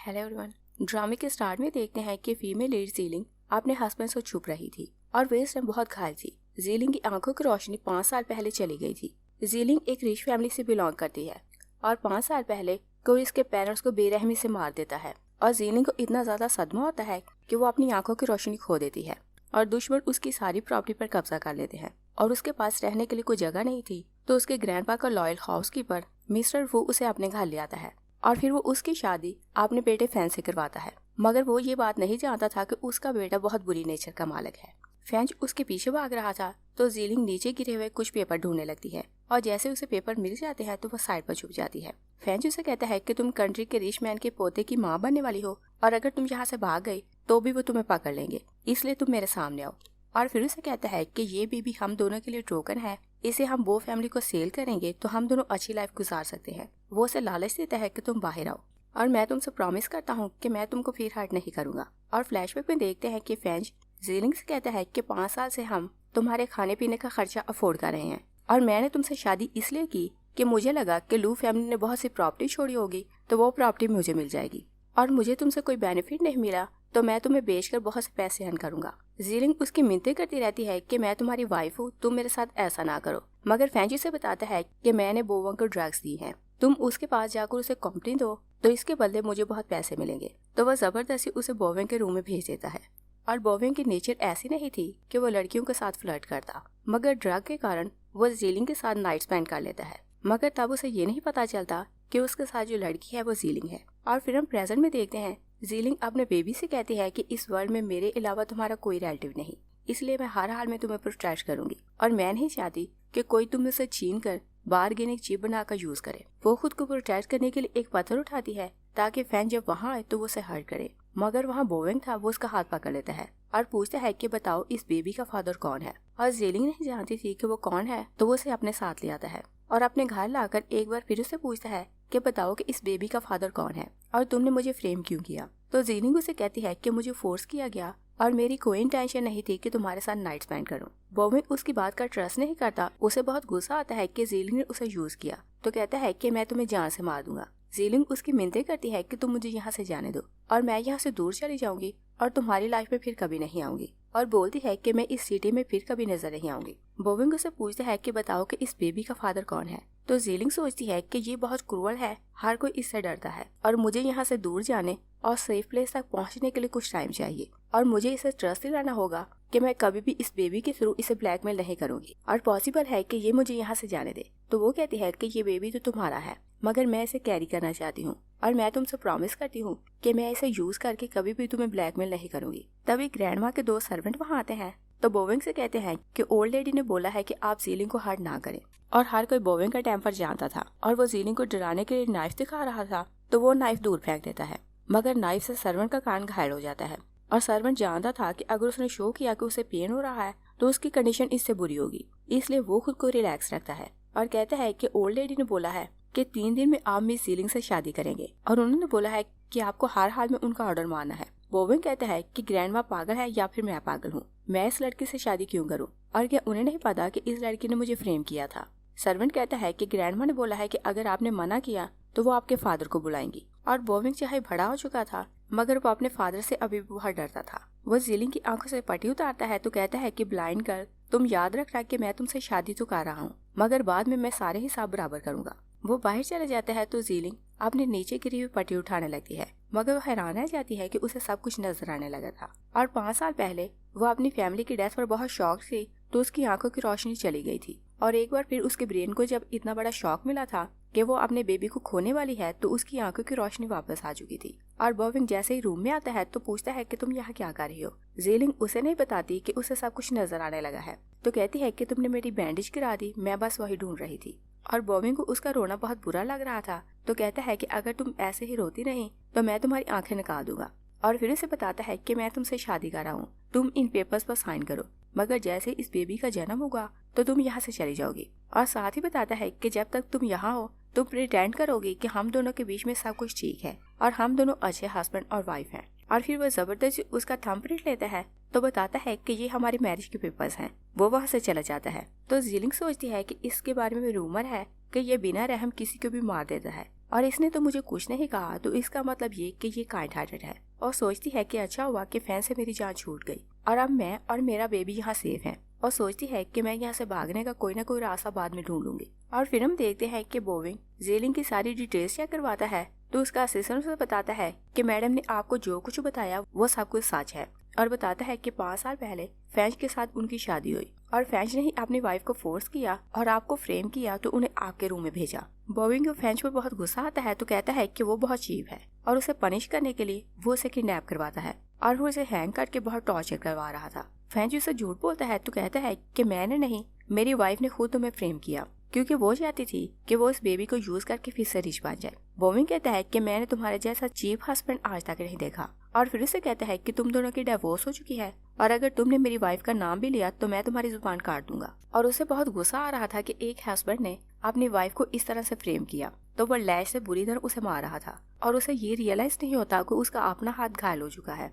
Hello everyone. ड्रामे के start में देखते हैं कि फीमेल लीड जीलिंग अपने हस्बैंड से छुप रही थी और वे इस टाइम बहुत घायल थी। जीलिंग की आंखों की रोशनी 5 साल पहले चली गई थी। जीलिंग एक रिच फैमिली से बिलोंग करती है और 5 साल पहले कोई इसके पेरेंट्स को बेरहमी से मार देता है और जीलिंग को इतना ज्यादा सदमा होता है कि वो अपनी आंखों की रोशनी खो देती है और दुश्मन उसकी सारी प्रॉपर्टी पर कब्जा कर लेते हैं और उसके पास रहने के लिए कोई जगह नहीं थी तो उसके ग्रैंडपा का लॉयल हाउसकीपर मिस्टर वू उसे अपने घर ले आता है और फिर वो उसकी शादी अपने बेटे फैन से करवाता है। मगर वो ये बात नहीं जानता था कि उसका बेटा बहुत बुरी नेचर का मालिक है। फैंच उसके पीछे भाग रहा था तो जीलिंग नीचे गिरे हुए कुछ पेपर ढूंढने लगती है और जैसे उसे पेपर मिल जाते हैं तो वो साइड पर छुप जाती है। फैंच उसे कहता है कि तुम कंट्री के रिच मैन के पोते की माँ बनने वाली हो और अगर तुम यहाँ से भाग गई तो भी वो तुम्हें पकड़ लेंगे, इसलिए तुम मेरे सामने आओ। और फिर उसे कहता है कि ये बेबी हम दोनों के लिए टोकन है, इसे हम वो फैमिली को सेल करेंगे तो हम दोनों अच्छी लाइफ गुजार सकते हैं। वो उसे लालच देता है कि तुम बाहर आओ और मैं तुमसे प्रॉमिस करता हूँ कि मैं तुमको फिर हर्ट नहीं करूंगा। और फ्लैशबैक में देखते हैं कि फैंच जीलिंग से कहता है कि 5 साल से हम तुम्हारे खाने पीने का खर्चा अफोर्ड कर रहे हैं और मैंने तुमसे शादी इसलिए की कि मुझे लगा कि लू फैमिली ने बहुत सी प्रॉपर्टी छोड़ी होगी तो वो प्रॉपर्टी मुझे मिल जाएगी और मुझे तुमसे कोई बेनिफिट नहीं मिला तो मैं तुम्हें बेचकर बहुत से पैसे अर्न करूंगा। जीलिंग उसकी मिन्नतें करती रहती है कि मैं तुम्हारी वाइफ हूँ, तुम मेरे साथ ऐसा ना करो। मगर फैंची से बताता है कि मैंने बोवन को ड्रग्स दी हैं, तुम उसके पास जाकर उसे कंपनी दो तो इसके बदले मुझे बहुत पैसे मिलेंगे। तो वह जबरदस्ती उसे बोवन के रूम में भेज देता है और बोवन की नेचर ऐसी नहीं थी कि वो लड़कियों के साथ फ्लर्ट करता, मगर ड्रग के कारण वो जीलिंग के साथ नाइट स्पेंड कर लेता है। मगर तब उसे ये नहीं पता चलता कि उसके साथ जो लड़की है वो जीलिंग है। और फिर हम प्रेजेंट में देखते हैं जीलिंग अपने बेबी से कहती है कि इस वर्ल्ड में मेरे अलावा तुम्हारा कोई रिलेटिव नहीं, इसलिए मैं हर हाल में तुम्हें प्रोटेक्ट करूंगी और मैं नहीं चाहती कि कोई तुम उसे छीन कर बार्गेनिंग चिप बनाकर यूज करे। वो खुद को प्रोटेक्ट करने के लिए एक पत्थर उठाती है ताकि फैन जब वहाँ आए तो वो उसे हर्ट करे, मगर वहाँ बोवेंग था, वो उसका हाथ पकड़ लेता है और पूछता है कि बताओ इस बेबी का फादर कौन है। और जीलिंग नहीं जानती थी कि वो कौन है तो वो उसे अपने साथ ले आता है और अपने घर लाकर एक बार फिर उसे पूछता है कि बताओ कि इस बेबी का फादर कौन है और तुमने मुझे फ्रेम क्यों किया। तो जीलिंग उसे कहती है कि मुझे फोर्स किया गया और मेरी कोई इंटेंशन नहीं थी कि तुम्हारे साथ नाइट स्पेंड करूं। बोवेन उसकी बात का ट्रस्ट नहीं करता, उसे बहुत गुस्सा आता है कि जीलिंग ने उसे यूज किया तो कहता है कि मैं तुम्हें जान से मार दूंगा। जीलिंग उसकी मिन्नतें करती है कि तुम मुझे यहाँ से जाने दो और मैं यहाँ से दूर चली जाऊंगी और तुम्हारी लाइफ में फिर कभी नहीं आऊंगी और बोलती है कि मैं इस सिटी में फिर कभी नजर नहीं आऊंगी। बोविंग उसे पूछता है कि बताओ कि इस बेबी का फादर कौन है। तो जीलिंग सोचती है कि ये बहुत क्रूअल है, हर कोई इससे डरता है और मुझे यहाँ से दूर जाने और सेफ प्लेस तक पहुँचने के लिए कुछ टाइम चाहिए और मुझे इसे ट्रस्ट दिलाना होगा कि मैं कभी भी इस बेबी के थ्रू इसे ब्लैकमेल नहीं करूंगी और पॉसिबल है कि ये मुझे यहाँ से जाने दे। तो वो कहती है कि ये बेबी तो तुम्हारा है मगर मैं इसे कैरी करना चाहती हूँ और मैं तुमसे प्रॉमिस करती हूँ कि मैं इसे यूज करके कभी भी तुम्हें ब्लैकमेल नहीं करूंगी। तभी ग्रैंडमा के 2 सर्वेंट वहाँ आते हैं तो बोविंग से कहते हैं कि ओल्ड लेडी ने बोला है कि आप जीलिंग को हर्ट ना करें और हर कोई बोविंग का टेम्पर जानता था और वो जीलिंग को डराने के लिए नाइफ दिखा रहा था तो वो नाइफ दूर फेंक देता है, मगर नाइफ से सर्वेंट का कान घायल हो जाता है और सर्वेंट जानता था कि अगर उसने शो किया कि उसे पेन हो रहा है तो उसकी कंडीशन इससे बुरी होगी, इसलिए वो खुद को रिलैक्स रखता है और कहता है कि ओल्ड लेडी ने बोला है कि 3 दिन में आप मिस जीलिंग से शादी करेंगे और उन्होंने बोला है कि आपको हर हाल में उनका ऑर्डर मानना है। बोविंग कहता है कि ग्रैंडमा पागल है या फिर मैं पागल हूँ, मैं इस लड़की से शादी क्यों करूँ और क्या उन्हें नहीं पता कि इस लड़की ने मुझे फ्रेम किया था। सर्वेंट कहता है कि ग्रैंडमा ने बोला है कि अगर आपने मना किया तो वो आपके फादर को बुलाएंगी और बोविंग चाहे बड़ा हो चुका था मगर वो अपने फादर से अभी भी बहुत डरता था। वो जीलिंग की आंखों से पट्टी उतारता है तो कहता है कि ब्लाइंड गर्ल, तुम याद रखना कि मैं तुमसे शादी तो कर रहा हूँ मगर बाद में मैं सारे हिसाब बराबर करूंगा। वो बाहर चले जाता है तो जीलिंग अपने नीचे गिरी हुई पट्टी उठाने लगती है मगर वो हैरान रह जाती है कि उसे सब कुछ नजर आने लगा था और 5 साल पहले वो अपनी फैमिली की डेथ पर बहुत शॉक थी तो उसकी आंखों की रोशनी चली गई थी और एक बार फिर उसके ब्रेन को जब इतना बड़ा शॉक मिला था कि वो अपने बेबी को खोने वाली है तो उसकी आंखों की रोशनी वापस आ चुकी थी। और बोविंग जैसे ही रूम में आता है तो पूछता है कि तुम यहाँ क्या कर रही हो। जीलिंग उसे नहीं बताती कि उसे सब कुछ नजर आने लगा है तो कहती है कि तुमने मेरी बैंडेज गिरा दी, मैं बस वही ढूंढ रही थी। और बोविंग को उसका रोना बहुत बुरा लग रहा था तो कहता है कि अगर तुम ऐसे ही रोती रही तो मैं तुम्हारी आंखें निकाल दूंगा। और फिर उसे बताता है कि मैं तुमसे शादी कर रहा हूँ, तुम इन पेपर्स पर साइन करो मगर जैसे इस बेबी का जन्म होगा तो तुम यहाँ से चली जाओगी। और साथ ही बताता है कि जब तक तुम यहाँ हो तुम प्रिटेंड करोगी कि हम दोनों के बीच में सब कुछ ठीक है और हम दोनों अच्छे हस्बैंड और वाइफ हैं। और फिर वो जबरदस्ती उसका थंब प्रिंट लेता है तो बताता है कि ये हमारी मैरिज के पेपर्स हैं। वो वहाँ से चला जाता है तो जीलिंग सोचती है कि इसके बारे में रूमर है कि ये बिना रहम किसी को भी मार देता है और इसने तो मुझे कुछ नहीं कहा, तो इसका मतलब ये काइंड हार्टेड है। और सोचती है कि अच्छा हुआ कि फैन से मेरी जान छूट गई और अब मैं और मेरा बेबी यहाँ सेफ हैं। और सोचती है कि मैं यहाँ से भागने का कोई ना कोई रास्ता बाद में ढूंढ लूंगी। और फिर हम देखते हैं कि बोविंग जेलिंग की सारी डिटेल्स चेक करवाता है, तो उसका असिस्टेंट उसे बताता है कि मैडम ने आपको जो कुछ बताया वो सब कुछ सच है, और बताता है कि 5 साल पहले फैंच के साथ उनकी शादी हुई और फैंच ने ही अपनी वाइफ को फोर्स किया और आपको फ्रेम किया, तो उन्हें आपके रूम में भेजा। बोविंग को फैंच पर बहुत गुस्सा आता है, तो कहता है कि वो बहुत चीप है और उसे पनिश करने के लिए वो उसे किडनैप करवाता है और वो उसे हैंग करके बहुत टॉर्चर करवा रहा था। फैंच उसे झूठ बोलता है, तो कहता है कि मैंने नहीं, मेरी वाइफ ने खुद तुम्हें फ्रेम किया क्योंकि वो चाहती थी कि वो इस बेबी को यूज करके फिर से रिच बन जाए। बोविंग कहता है कि मैंने तुम्हारे जैसा चीप हस्बैंड आज तक नहीं देखा, और फिर उसे कहता है कि तुम दोनों की डिवोर्स हो चुकी है और अगर तुमने मेरी वाइफ का नाम भी लिया तो मैं तुम्हारी जुबान काट दूंगा। और उसे बहुत गुस्सा आ रहा था कि एक हस्बैंड ने अपनी वाइफ को इस तरह से फ्रेम किया, तो वो लैश से बुरी तरह उसे मार रहा था और उसे ये रियलाइज नहीं होता कि उसका अपना हाथ घायल हो चुका है।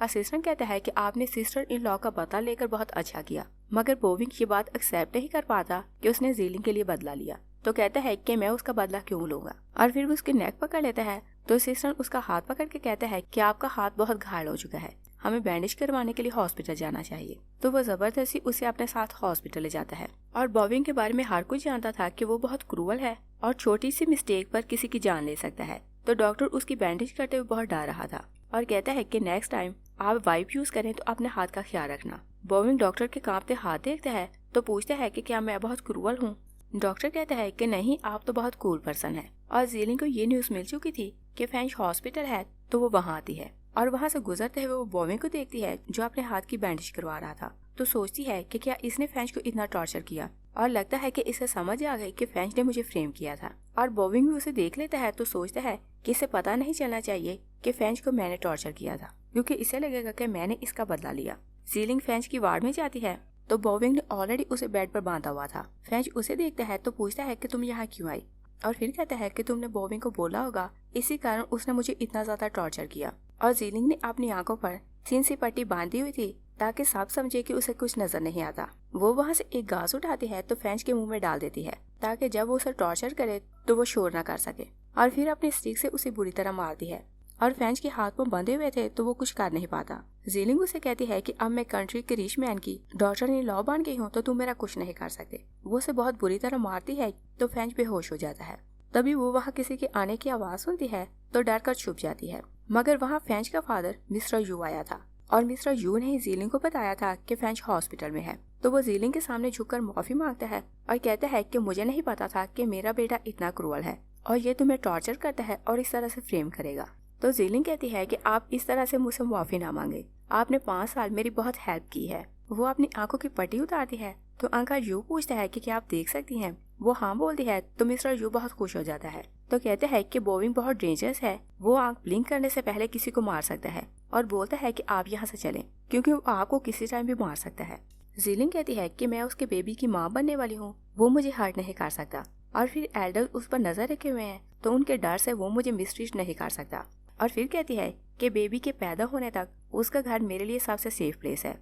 असिस्टेंट कहता है कि आपने सिस्टर इन लॉ का बदला लेकर बहुत अच्छा किया, मगर बोविंग ये बात एक्सेप्ट नहीं कर पाता कि उसने जेलिंग के लिए बदला लिया, तो कहता है कि मैं उसका बदला क्यों लूंगा। और फिर वो उसकी नेक पकड़ लेता है, तो असिस्टेंट उसका हाथ पकड़ के कहता है कि आपका हाथ बहुत घायल हो चुका है, हमें बैंडेज करवाने के लिए हॉस्पिटल जाना चाहिए। तो वो जबरदस्ती उसे अपने साथ हॉस्पिटल ले जाता है। और बोविंग के बारे में हर कोई जानता था कि वो बहुत क्रूअल है और छोटी सी मिस्टेक पर किसी की जान ले सकता है, तो डॉक्टर उसकी बैंडेज करते हुए बहुत डर रहा था और कहता है कि नेक्स्ट टाइम आप वाइप यूज करें तो अपने हाथ का ख्याल रखना। बोविंग डॉक्टर के कांपते हाथ देखता है, तो पूछता है कि क्या मैं बहुत क्रूअल हूँ। डॉक्टर कहता है कि नहीं, आप तो बहुत कूल पर्सन है। और जेलिंग को ये न्यूज मिल चुकी थी कि फैंच हॉस्पिटल है, तो वो वहाँ आती है और वहाँ से गुजरते हुए वो बोविंग को देखती है जो अपने हाथ की बैंडेज करवा रहा था, तो सोचती है कि क्या इसने फैंच को इतना टॉर्चर किया, और लगता है कि इसे समझ आ गई कि फैंच ने मुझे फ्रेम किया था। और बोविंग भी उसे देख लेता है, तो सोचता है कि इसे पता नहीं चलना चाहिए कि फैंच को मैंने टॉर्चर किया था, क्योंकि इसे लगेगा कि मैंने इसका बदला लिया। जेलिंग फैंच की वार्ड में जाती है, तो बोविंग ने ऑलरेडी उसे बेड पर बांधा हुआ था। फैंच उसे देखता है, तो पूछता है कि तुम यहाँ क्यों आई, और फिर कहता है कि तुमने बोविंग को बोला होगा, इसी कारण उसने मुझे इतना ज्यादा टॉर्चर किया। और जेलिंग ने अपनी आंखों पर थीन सी पट्टी बांधी हुई थी ताकि सब समझे कि उसे कुछ नजर नहीं आता। वो वहाँ से एक घास उठाती है, तो फैंच के मुंह में डाल देती है ताकि जब वो उसे टॉर्चर करे तो वो शोर न कर सके, और फिर अपनी स्टिक से उसे बुरी तरह मारती है। और फैंच के हाथ में बंधे हुए थे, तो वो कुछ कर नहीं पाता। जेलिंग उसे कहती है कि अब मैं कंट्री के रिच मैन की डॉटर इन लॉ बन गई हूँ, तो तुम मेरा कुछ नहीं कर सकते। वो उसे बहुत बुरी तरह मारती है, तो फैंच बेहोश हो जाता है। तभी वो वहाँ किसी के आने की आवाज सुनती है, तो डर कर छुप जाती है, मगर वहाँ फैंच का फादर मिस्टर यू आया था और मिस्टर यू ने जेलिंग को बताया था कि फैंच हॉस्पिटल में है। तो वो जेलिंग के सामने झुककर माफी मांगता है और कहता है कि मुझे नहीं पता था कि मेरा बेटा इतना क्रूअल है और ये तुम्हें टॉर्चर करता है और इस तरह से फ्रेम करेगा। तो जेलिंग कहती है कि आप इस तरह से मुझसे माफी ना मांगे, आपने 5 साल मेरी बहुत हेल्प की है। वो अपनी आंखों की पट्टी उतारती है, तो अंकल यू पूछता है कि क्या आप देख सकती हैं। वो हाँ बोलती है, तो मिस्टर यू बहुत खुश हो जाता है, तो कहते हैं कि बोविंग बहुत डेंजरस है, वो आंख ब्लिंक करने से पहले किसी को मार सकता है, और बोलता है कि आप यहाँ से चलें क्योंकि वो आपको किसी टाइम भी मार सकता है। जेलिंग कहती है कि मैं उसके बेबी की माँ बनने वाली हूँ, वो मुझे हर्ट नहीं कर सकता। और फिर एल्डर उस पर नजर रखे हुए हैं, तो उनके डर से वो मुझे मिसट्रीट नहीं कर सकता। और फिर कहती है कि बेबी के पैदा होने तक उसका घर मेरे लिए सबसे सेफ प्लेस है,